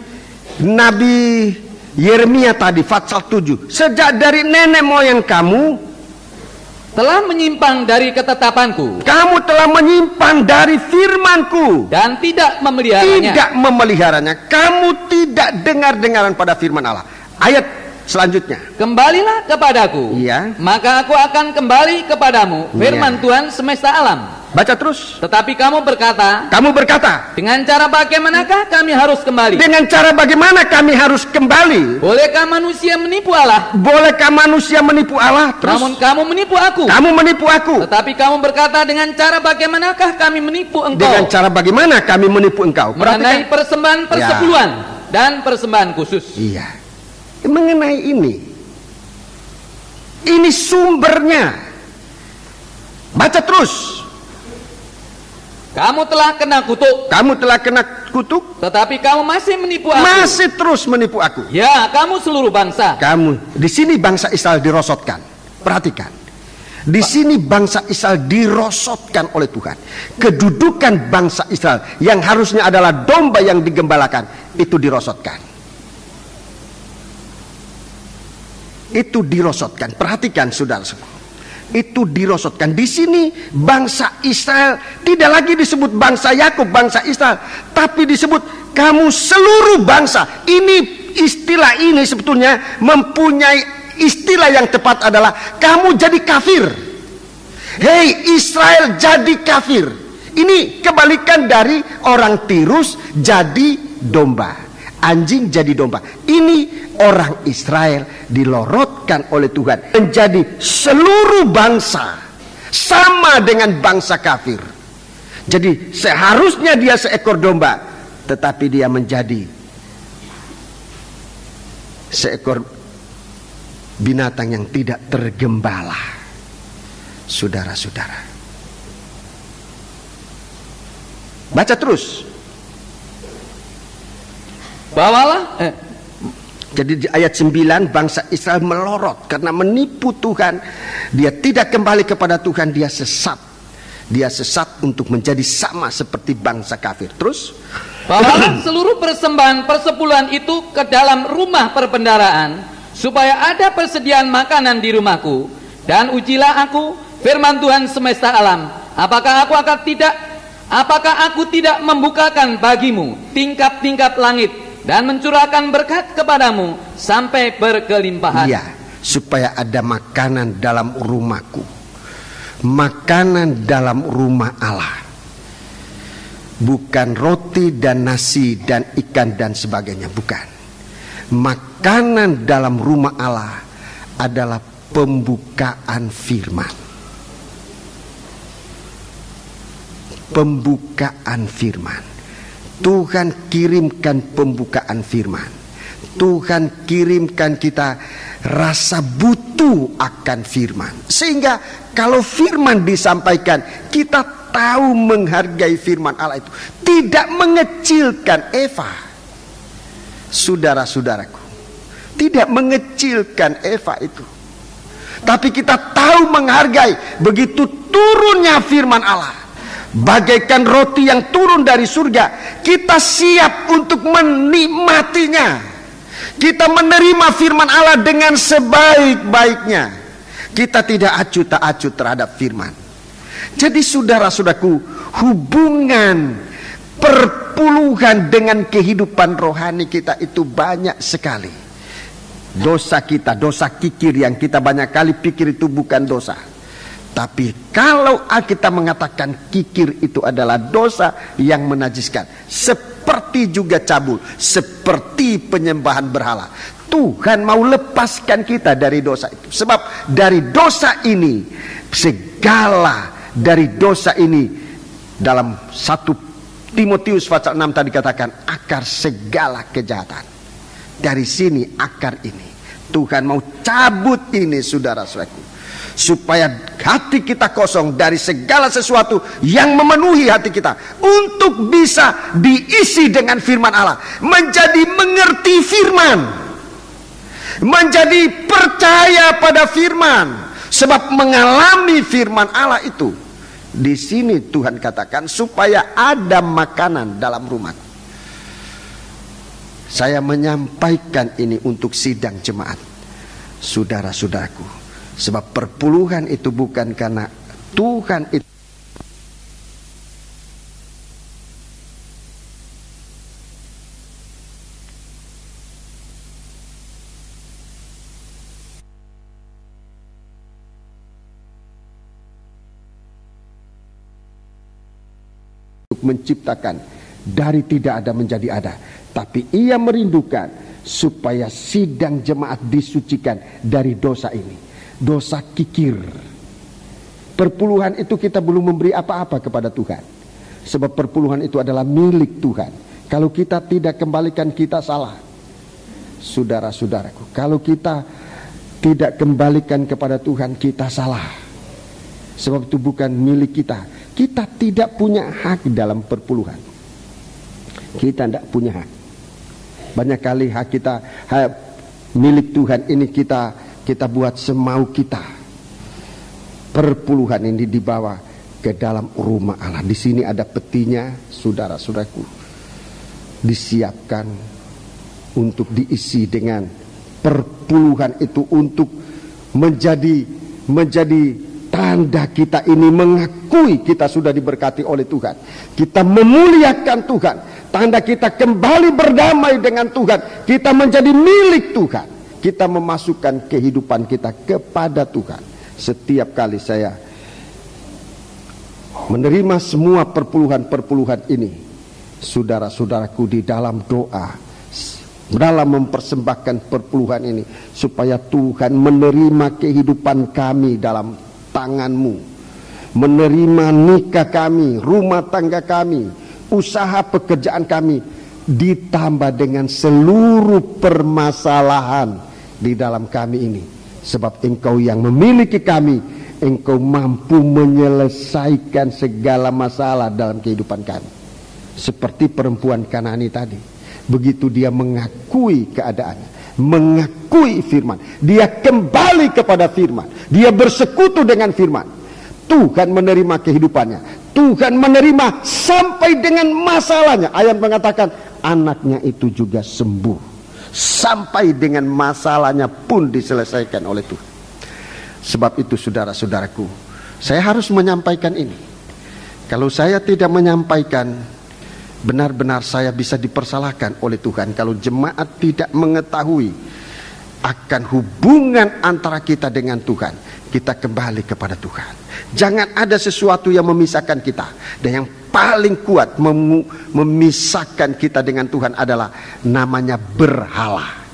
Speaker 1: Yeremia tadi pasal 7. Sejak dari nenek moyang kamu
Speaker 2: telah menyimpang dari ketetapanku.
Speaker 1: Kamu telah menyimpang dari firmanku
Speaker 2: dan tidak memeliharanya.
Speaker 1: Tidak memeliharanya. Kamu tidak dengar-dengaran pada firman Allah. Ayat selanjutnya.
Speaker 2: Kembalilah kepadaku.
Speaker 1: Iya.
Speaker 2: Maka aku akan kembali kepadamu. Firman Tuhan semesta alam.
Speaker 1: Baca terus.
Speaker 2: Tetapi kamu berkata.
Speaker 1: Dengan
Speaker 2: cara bagaimanakah kami harus kembali?
Speaker 1: Dengan cara bagaimana kami harus kembali?
Speaker 2: Bolehkah manusia menipu Allah?
Speaker 1: Bolehkah manusia menipu Allah?
Speaker 2: Terus, namun kamu menipu aku.
Speaker 1: Kamu menipu aku.
Speaker 2: Tetapi kamu berkata, dengan cara bagaimanakah kami menipu engkau?
Speaker 1: Dengan cara bagaimana kami menipu engkau?
Speaker 2: Mengenai persembahan persepuluhan dan persembahan khusus.
Speaker 1: Iya. Mengenai ini sumbernya. Baca terus.
Speaker 2: Kamu telah kena kutuk. Tetapi kamu masih menipu aku.
Speaker 1: Masih terus menipu aku.
Speaker 2: Ya, kamu seluruh bangsa.
Speaker 1: Kamu di sini bangsa Israel dirosotkan. Perhatikan. Di sini bangsa Israel dirosotkan oleh Tuhan. Kedudukan bangsa Israel yang harusnya adalah domba yang digembalakan, itu dirosotkan. Itu dirosotkan. Perhatikan saudara-saudara. Itu dirosotkan. Di sini bangsa Israel tidak lagi disebut bangsa Yakub, bangsa Israel, tapi disebut kamu seluruh bangsa. Istilah ini sebetulnya mempunyai istilah yang tepat adalah kamu jadi kafir. Hei Israel, jadi kafir. Ini kebalikan dari orang Tirus jadi domba, anjing jadi domba. Ini orang Israel dilorotkan oleh Tuhan menjadi seluruh bangsa, sama dengan bangsa kafir. Jadi seharusnya dia seekor domba, tetapi dia menjadi seekor binatang yang tidak tergembala. Saudara-saudara, baca terus.
Speaker 2: Bawalah
Speaker 1: Jadi di ayat 9, bangsa Israel melorot karena menipu Tuhan. Dia tidak kembali kepada Tuhan, dia sesat. Dia sesat untuk menjadi sama seperti bangsa kafir. Terus,
Speaker 2: bawalah seluruh persembahan persepuluhan itu ke dalam rumah perbendaharaan, supaya ada persediaan makanan di rumahku. Dan ujilah aku, firman Tuhan semesta alam, apakah aku tidak membukakan bagimu tingkap-tingkap langit dan mencurahkan berkat kepadamu sampai berkelimpahan.
Speaker 1: Iya, supaya ada makanan dalam rumahku. Makanan dalam rumah Allah. Bukan roti dan nasi dan ikan dan sebagainya, bukan. Makanan dalam rumah Allah adalah pembukaan firman. Pembukaan firman. Tuhan kirimkan pembukaan firman. Tuhan kirimkan kita rasa butuh akan firman, sehingga kalau firman disampaikan kita tahu menghargai firman Allah itu, tidak mengecilkan Eva. Saudara-saudaraku, tidak mengecilkan Eva itu, tapi kita tahu menghargai. Begitu turunnya firman Allah bagaikan roti yang turun dari surga, kita siap untuk menikmatinya. Kita menerima firman Allah dengan sebaik-baiknya. Kita tidak acuh tak acuh terhadap firman. Jadi saudara-saudaraku, hubungan perpuluhan dengan kehidupan rohani kita itu banyak sekali. Dosa kita, dosa kikir yang kita banyak kali pikir itu bukan dosa. Tapi kalau Alkitab mengatakan kikir itu adalah dosa yang menajiskan, seperti juga cabul, seperti penyembahan berhala, Tuhan mau lepaskan kita dari dosa itu. Sebab dari dosa ini, segala dari dosa ini, dalam 1 Timotius pasal 6 tadi katakan, akar segala kejahatan. Dari sini akar ini, Tuhan mau cabut ini, saudara-saudaraku, supaya hati kita kosong dari segala sesuatu yang memenuhi hati kita, untuk bisa diisi dengan firman Allah, menjadi mengerti firman, menjadi percaya pada firman. Sebab mengalami firman Allah itu, di sini Tuhan katakan supaya ada makanan dalam rumah. Saya menyampaikan ini untuk sidang jemaat, saudara-saudaraku. Sebab perpuluhan itu bukan karena Tuhan itu menciptakan dari tidak ada menjadi ada, tapi Ia merindukan supaya sidang jemaat disucikan dari dosa ini. Dosa kikir. Perpuluhan itu kita belum memberi apa-apa kepada Tuhan, sebab perpuluhan itu adalah milik Tuhan. Kalau kita tidak kembalikan, kita salah. Saudara-saudaraku, kalau kita tidak kembalikan kepada Tuhan, kita salah. Sebab itu bukan milik kita. Kita tidak punya hak dalam perpuluhan. Kita tidak punya hak. Banyak kali hak kita, hak milik Tuhan ini kita buat semau kita. Perpuluhan ini dibawa ke dalam rumah Allah. Di sini ada petinya, saudara-saudaraku, disiapkan untuk diisi dengan perpuluhan itu, untuk menjadi tanda kita ini mengakui kita sudah diberkati oleh Tuhan. Kita memuliakan Tuhan, tanda kita kembali berdamai dengan Tuhan. Kita menjadi milik Tuhan. Kita memasukkan kehidupan kita kepada Tuhan. Setiap kali saya menerima semua perpuluhan-perpuluhan ini, saudara-saudaraku, di dalam doa, dalam mempersembahkan perpuluhan ini, supaya Tuhan menerima kehidupan kami dalam tangan-Mu, menerima nikah kami, rumah tangga kami, usaha pekerjaan kami, ditambah dengan seluruh permasalahan di dalam kami ini. Sebab Engkau yang memiliki kami, Engkau mampu menyelesaikan segala masalah dalam kehidupan kami. Seperti perempuan Kanani tadi, begitu dia mengakui keadaannya, mengakui firman, dia kembali kepada firman, dia bersekutu dengan firman, Tuhan menerima kehidupannya. Tuhan menerima sampai dengan masalahnya. Ayat mengatakan anaknya itu juga sembuh, sampai dengan masalahnya pun diselesaikan oleh Tuhan. Sebab itu, saudara-saudaraku, saya harus menyampaikan ini. Kalau saya tidak menyampaikan, benar-benar saya bisa dipersalahkan oleh Tuhan. Kalau jemaat tidak mengetahui akan hubungan antara kita dengan Tuhan, kita kembali kepada Tuhan. Jangan ada sesuatu yang memisahkan kita. Dan yang paling kuat memisahkan kita dengan Tuhan adalah namanya berhala.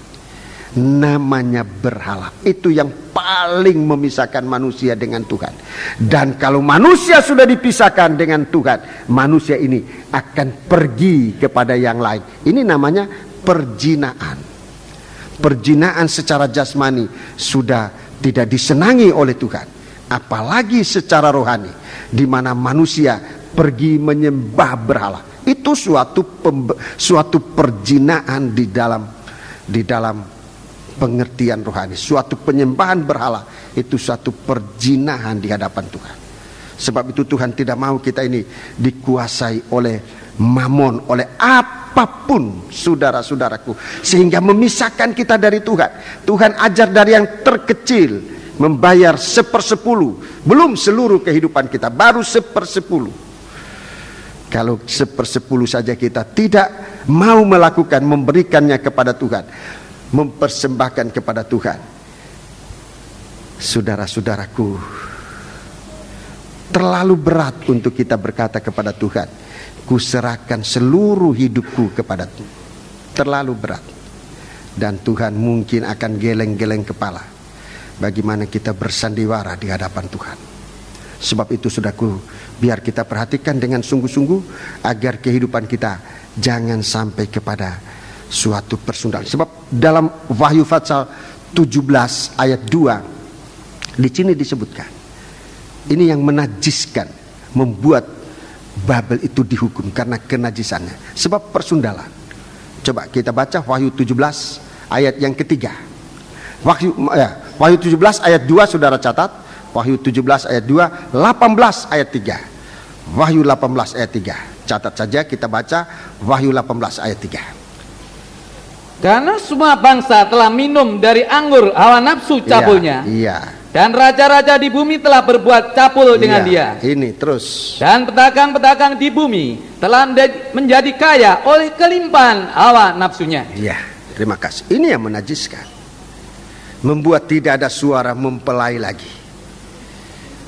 Speaker 1: Namanya berhala. Itu yang paling memisahkan manusia dengan Tuhan. Dan kalau manusia sudah dipisahkan dengan Tuhan, manusia ini akan pergi kepada yang lain. Ini namanya perzinaan. Perzinaan secara jasmani sudah tidak disenangi oleh Tuhan, apalagi secara rohani, di mana manusia pergi menyembah berhala. Itu suatu perzinaan di dalam pengertian rohani. Suatu penyembahan berhala itu suatu perzinahan di hadapan Tuhan. Sebab itu Tuhan tidak mau kita ini dikuasai oleh mamon, oleh apapun, saudara-saudaraku, sehingga memisahkan kita dari Tuhan. Tuhan ajar dari yang terkecil membayar 1/10, belum seluruh kehidupan kita, baru 1/10. Kalau 1/10 saja kita tidak mau melakukan, memberikannya kepada Tuhan, mempersembahkan kepada Tuhan, saudara-saudaraku, terlalu berat untuk kita berkata kepada Tuhan, kuserahkan seluruh hidupku kepada Tuhan. Terlalu berat. Dan Tuhan mungkin akan geleng-geleng kepala bagaimana kita bersandiwara di hadapan Tuhan. Sebab itu, saudaraku, biar kita perhatikan dengan sungguh-sungguh agar kehidupan kita jangan sampai kepada suatu persundalan. Sebab dalam Wahyu pasal 17 ayat 2 di sini disebutkan, ini yang menajiskan, membuat Babel itu dihukum karena kenajisannya, sebab persundalan. Coba kita baca Wahyu 17 ayat yang ketiga. Wahyu 17 ayat 2, saudara catat. Wahyu 17 ayat 2, 18 ayat 3. Wahyu 18 ayat 3. Catat saja, kita baca Wahyu 18 ayat 3.
Speaker 2: Karena semua bangsa telah minum dari anggur hawa nafsu cabulnya.
Speaker 1: Iya.
Speaker 2: Dan raja-raja di bumi telah berbuat cabul dengan dia.
Speaker 1: Ini terus.
Speaker 2: Dan pedagang-pedagang di bumi telah menjadi kaya oleh kelimpahan hawa nafsunya.
Speaker 1: Iya, terima kasih. Ini yang menajiskan, membuat tidak ada suara mempelai lagi.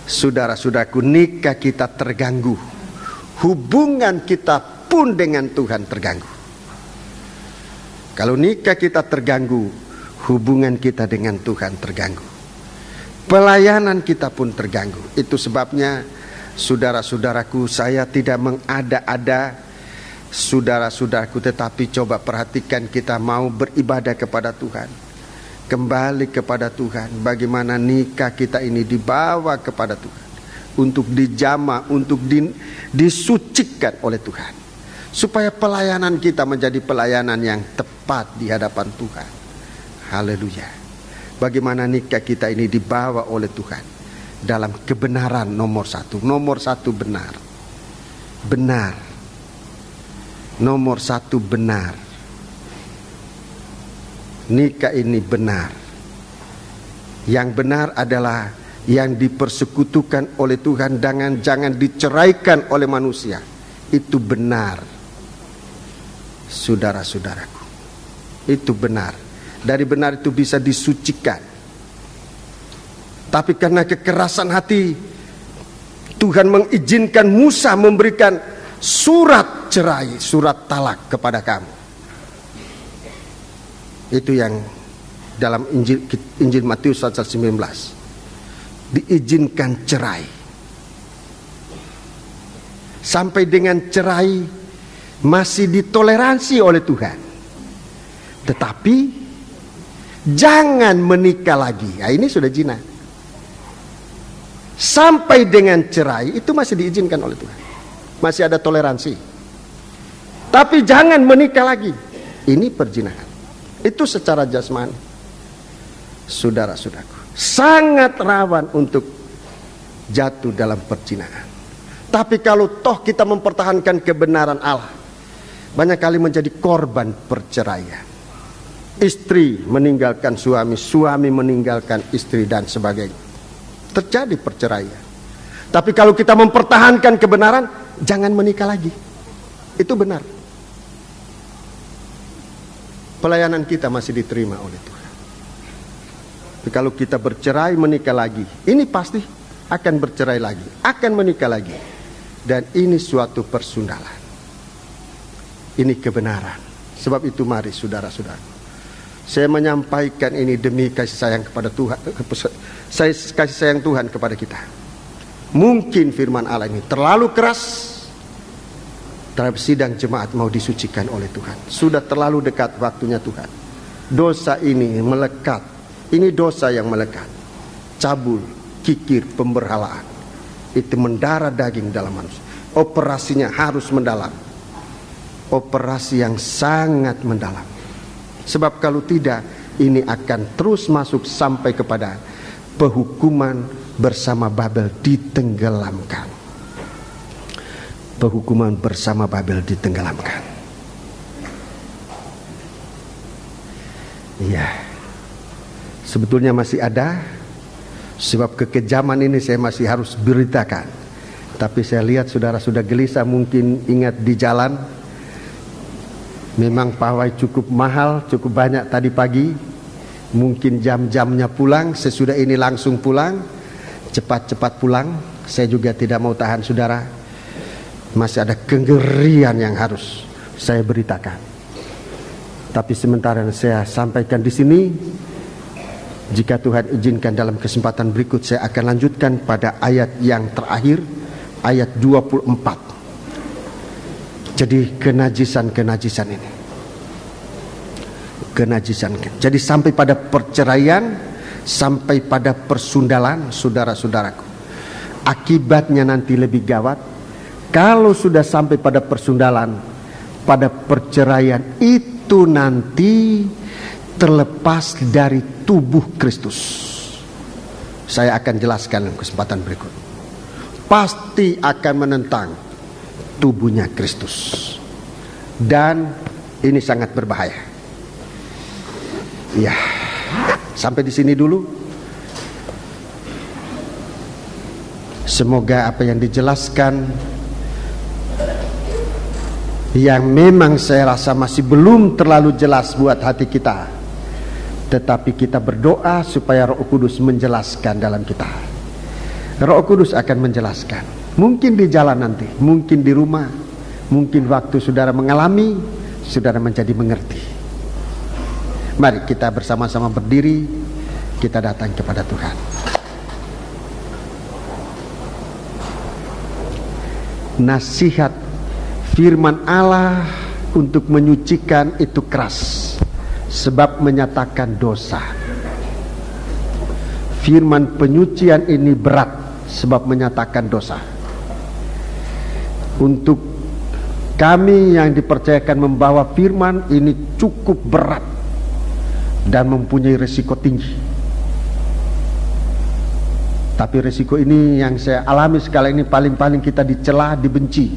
Speaker 1: Saudara-saudaraku, nikah kita terganggu, hubungan kita pun dengan Tuhan terganggu. Kalau nikah kita terganggu, hubungan kita dengan Tuhan terganggu, pelayanan kita pun terganggu. Itu sebabnya, saudara-saudaraku, saya tidak mengada-ada saudara-saudaraku, tetapi coba perhatikan, kita mau beribadah kepada Tuhan, kembali kepada Tuhan, bagaimana nikah kita ini dibawa kepada Tuhan, untuk dijamah, untuk disucikan oleh Tuhan, supaya pelayanan kita menjadi pelayanan yang tepat di hadapan Tuhan. Haleluya. Bagaimana nikah kita ini dibawa oleh Tuhan dalam kebenaran nomor satu. Nomor satu benar. Benar. Nomor satu benar. Nikah ini benar. Yang benar adalah yang dipersekutukan oleh Tuhan, jangan diceraikan oleh manusia. Itu benar, saudara-saudaraku. Itu benar. Dari benar itu bisa disucikan. Tapi karena kekerasan hati, Tuhan mengizinkan Musa memberikan surat cerai, surat talak kepada kamu. Itu yang dalam Injil Matius pasal 19. Diizinkan cerai. Sampai dengan cerai masih ditoleransi oleh Tuhan. Tetapi jangan menikah lagi. Nah, ini sudah zina. Sampai dengan cerai itu masih diizinkan oleh Tuhan. Masih ada toleransi. Tapi jangan menikah lagi. Ini perzinahan. Itu secara jasmani. Saudara-saudaraku, sangat rawan untuk jatuh dalam perzinahan. Tapi kalau toh kita mempertahankan kebenaran Allah, banyak kali menjadi korban perceraian. Istri meninggalkan suami, suami meninggalkan istri, dan sebagainya. Terjadi perceraian. Tapi kalau kita mempertahankan kebenaran, jangan menikah lagi. Itu benar. Pelayanan kita masih diterima oleh Tuhan. Tapi kalau kita bercerai menikah lagi, ini pasti akan bercerai lagi, akan menikah lagi. Dan ini suatu persundalan. Ini kebenaran. Sebab itu mari saudara-saudara, saya menyampaikan ini demi kasih sayang kepada Tuhan. Saya kasih sayang Tuhan kepada kita. Mungkin firman Allah ini terlalu keras terhadap sidang jemaat mau disucikan oleh Tuhan. Sudah terlalu dekat waktunya Tuhan dosa ini melekat. Ini dosa yang melekat. Cabul, kikir, pemberhalaan. Itu mendarah daging dalam manusia. Operasinya harus mendalam. Operasi yang sangat mendalam. Sebab kalau tidak, ini akan terus masuk sampai kepada penghukuman bersama Babel ditenggelamkan. Penghukuman bersama Babel ditenggelamkan. Iya. Sebetulnya masih ada. Sebab kekejaman ini saya masih harus beritakan. Tapi saya lihat saudara sudah gelisah, mungkin ingat di jalan. Memang pawai cukup mahal, cukup banyak tadi pagi. Mungkin jam-jamnya pulang, sesudah ini langsung pulang. Cepat-cepat pulang. Saya juga tidak mau tahan saudara. Masih ada kengerian yang harus saya beritakan. Tapi sementara saya sampaikan di sini, jika Tuhan izinkan dalam kesempatan berikut saya akan lanjutkan pada ayat yang terakhir, ayat 24. Jadi kenajisan ini. Kenajisan. Jadi sampai pada perceraian, sampai pada persundalan, saudara-saudaraku. Akibatnya nanti lebih gawat. Kalau sudah sampai pada persundalan, pada perceraian, itu nanti terlepas dari tubuh Kristus. Saya akan jelaskan dalam kesempatan berikut. Pasti akan menentang tubuhnya Kristus. Dan ini sangat berbahaya. Ya, sampai di sini dulu. Semoga apa yang dijelaskan, yang memang saya rasa masih belum terlalu jelas buat hati kita, tetapi kita berdoa supaya Roh Kudus menjelaskan dalam kita. Roh Kudus akan menjelaskan. Mungkin di jalan nanti, mungkin di rumah, mungkin waktu saudara mengalami, saudara menjadi mengerti. Mari kita bersama-sama berdiri, kita datang kepada Tuhan. Nasihat firman Allah untuk menyucikan itu keras, sebab menyatakan dosa. Firman penyucian ini berat, sebab menyatakan dosa. Untuk kami yang dipercayakan membawa firman ini cukup berat dan mempunyai risiko tinggi. Tapi risiko ini yang saya alami sekarang ini, paling-paling kita dicela, dibenci.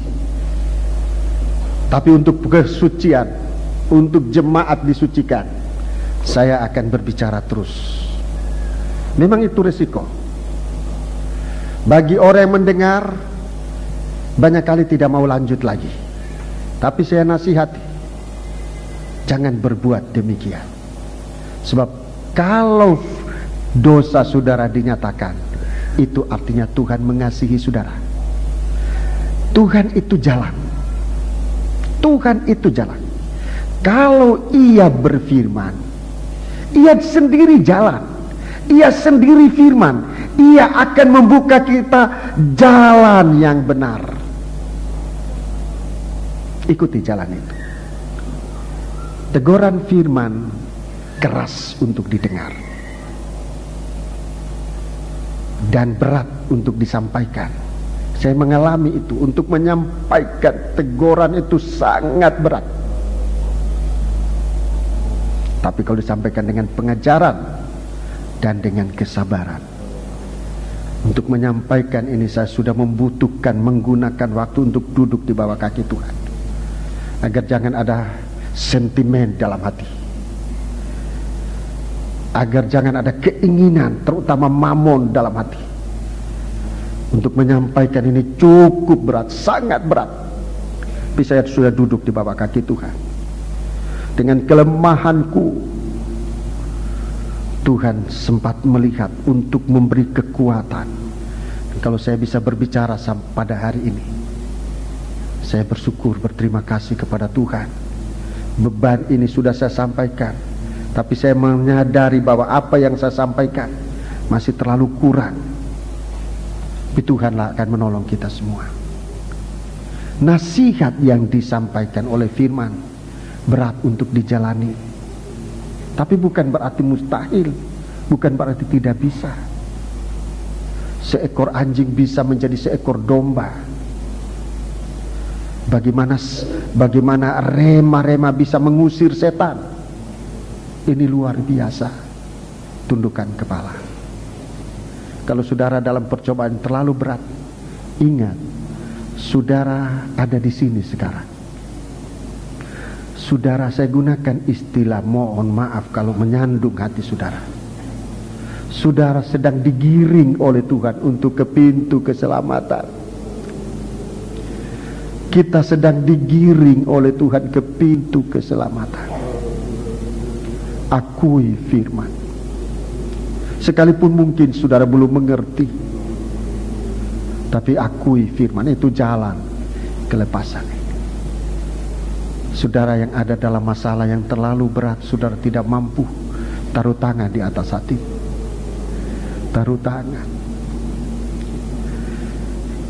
Speaker 1: Tapi untuk kesucian, untuk jemaat disucikan, saya akan berbicara terus. Memang itu risiko. Bagi orang yang mendengar, banyak kali tidak mau lanjut lagi. Tapi saya nasihati, jangan berbuat demikian. Sebab kalau dosa saudara dinyatakan, itu artinya Tuhan mengasihi saudara. Tuhan itu jalan. Tuhan itu jalan. Kalau Ia berfirman, Ia sendiri jalan, Ia sendiri firman, Ia akan membuka kita jalan yang benar. Ikuti jalan itu. Teguran firman keras untuk didengar dan berat untuk disampaikan. Saya mengalami itu. Untuk menyampaikan teguran itu sangat berat. Tapi kalau disampaikan dengan pengajaran dan dengan kesabaran, untuk menyampaikan ini saya sudah membutuhkan menggunakan waktu untuk duduk di bawah kaki Tuhan, agar jangan ada sentimen dalam hati, agar jangan ada keinginan, terutama mamon dalam hati. Untuk menyampaikan ini cukup berat, sangat berat. Tapi saya sudah duduk di bawah kaki Tuhan. Dengan kelemahanku, Tuhan sempat melihat untuk memberi kekuatan. Kalau saya bisa berbicara pada hari ini, saya bersyukur, berterima kasih kepada Tuhan. Beban ini sudah saya sampaikan, tapi saya menyadari bahwa apa yang saya sampaikan masih terlalu kurang. Tapi Tuhanlah akan menolong kita semua. Nasihat yang disampaikan oleh firman berat untuk dijalani, Tapi bukan berarti mustahil, bukan berarti tidak bisa. Seekor anjing bisa menjadi seekor domba. Bagaimana rema-rema bisa mengusir setan. Ini luar biasa. Tundukkan kepala. Kalau saudara dalam percobaan terlalu berat, ingat, saudara ada di sini sekarang. Saudara, saya gunakan istilah mohon maaf kalau menyandung hati saudara. Saudara sedang digiring oleh Tuhan untuk ke pintu keselamatan. Kita sedang digiring oleh Tuhan ke pintu keselamatan. Akui firman. Sekalipun mungkin saudara belum mengerti, tapi akui firman, itu jalan kelepasan. Saudara yang ada dalam masalah yang terlalu berat, saudara tidak mampu, taruh tangan di atas hati. Taruh tangan.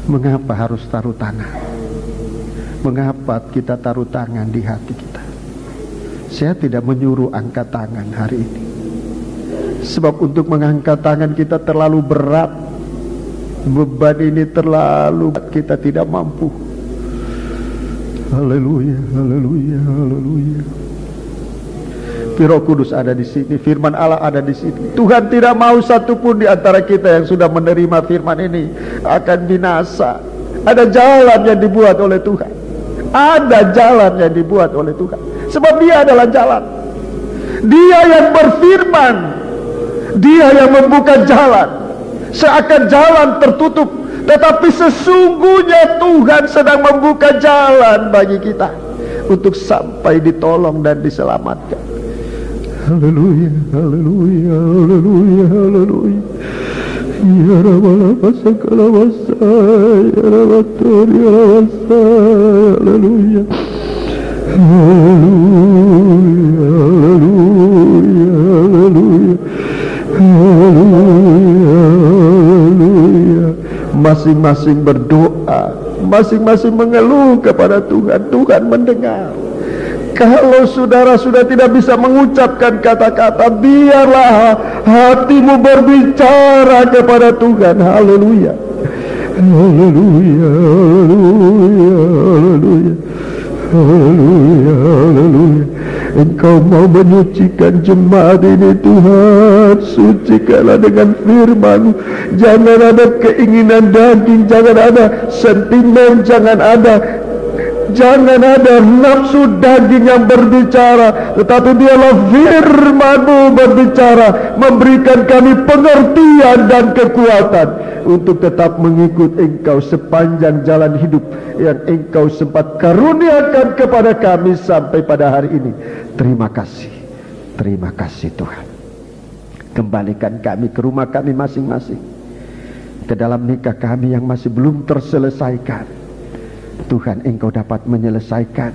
Speaker 1: Mengapa harus taruh tangan? Mengapa kita taruh tangan di hati kita? Saya tidak menyuruh angkat tangan hari ini, sebab untuk mengangkat tangan kita terlalu berat. Beban ini terlalu berat, kita tidak mampu. Haleluya, haleluya, haleluya. Roh Kudus ada di sini, firman Allah ada di sini. Tuhan tidak mau satupun di antara kita yang sudah menerima firman ini akan binasa. Ada jalan yang dibuat oleh Tuhan. Ada jalan yang dibuat oleh Tuhan. Sebab Dia adalah jalan. Dia yang berfirman, Dia yang membuka jalan. Seakan jalan tertutup, tetapi sesungguhnya Tuhan sedang membuka jalan bagi kita untuk sampai ditolong dan diselamatkan. Haleluya, haleluya, haleluya, haleluya. Ya Rabbal Basakala Wasai, ya Rabbatur, ya Rabbasai, haleluya. Haleluya, haleluya, haleluya. Haleluya, haleluya. Masing-masing berdoa, masing-masing mengeluh kepada Tuhan. Tuhan mendengar. Kalau saudara sudah tidak bisa mengucapkan kata-kata, biarlah hatimu berbicara kepada Tuhan. Haleluya, haleluya, haleluya, haleluya, haleluya, haleluya. Engkau mau menyucikan jemaat ini, Tuhan. Sucikanlah dengan firman. Jangan ada keinginan daging, jangan ada sentimen, jangan ada nafsu daging yang berbicara, tetapi dialah firman-Mu berbicara, memberikan kami pengertian dan kekuatan untuk tetap mengikut Engkau sepanjang jalan hidup yang Engkau sempat karuniakan kepada kami sampai pada hari ini. Terima kasih Tuhan. Kembalikan kami ke rumah kami masing-masing, ke dalam nikah kami yang masih belum terselesaikan. Tuhan, Engkau dapat menyelesaikan.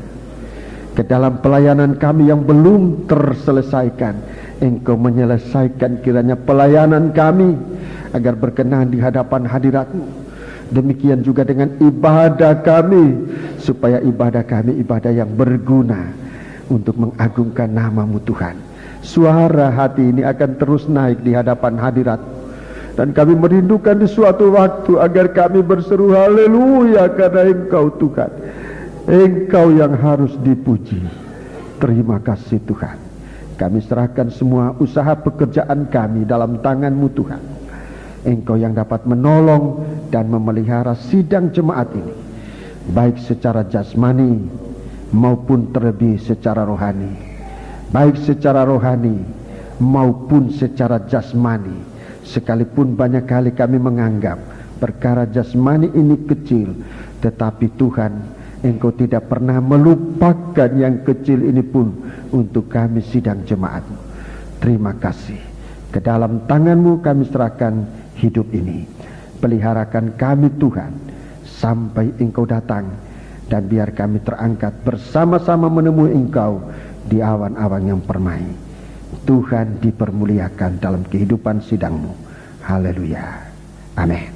Speaker 1: Ke dalam pelayanan kami yang belum terselesaikan, Engkau menyelesaikan kiranya pelayanan kami agar berkenan di hadapan hadirat-Mu. Demikian juga dengan ibadah kami, supaya ibadah kami ibadah yang berguna untuk mengagungkan nama-Mu Tuhan. Suara hati ini akan terus naik di hadapan hadirat-Mu. Dan kami merindukan di suatu waktu agar kami berseru haleluya, karena Engkau Tuhan, Engkau yang harus dipuji. Terima kasih Tuhan. Kami serahkan semua usaha pekerjaan kami dalam tangan-Mu Tuhan. Engkau yang dapat menolong dan memelihara sidang jemaat ini, baik secara jasmani maupun terlebih secara rohani. Baik secara rohani maupun secara jasmani. Sekalipun banyak kali kami menganggap perkara jasmani ini kecil, tetapi Tuhan, Engkau tidak pernah melupakan yang kecil ini pun untuk kami sidang jemaat. Terima kasih. Ke dalam tangan-Mu kami serahkan hidup ini. Peliharakan kami Tuhan sampai Engkau datang, dan biar kami terangkat bersama-sama menemui Engkau di awan-awan yang permai. Tuhan dipermuliakan dalam kehidupan sidang-Mu. Haleluya. Amin.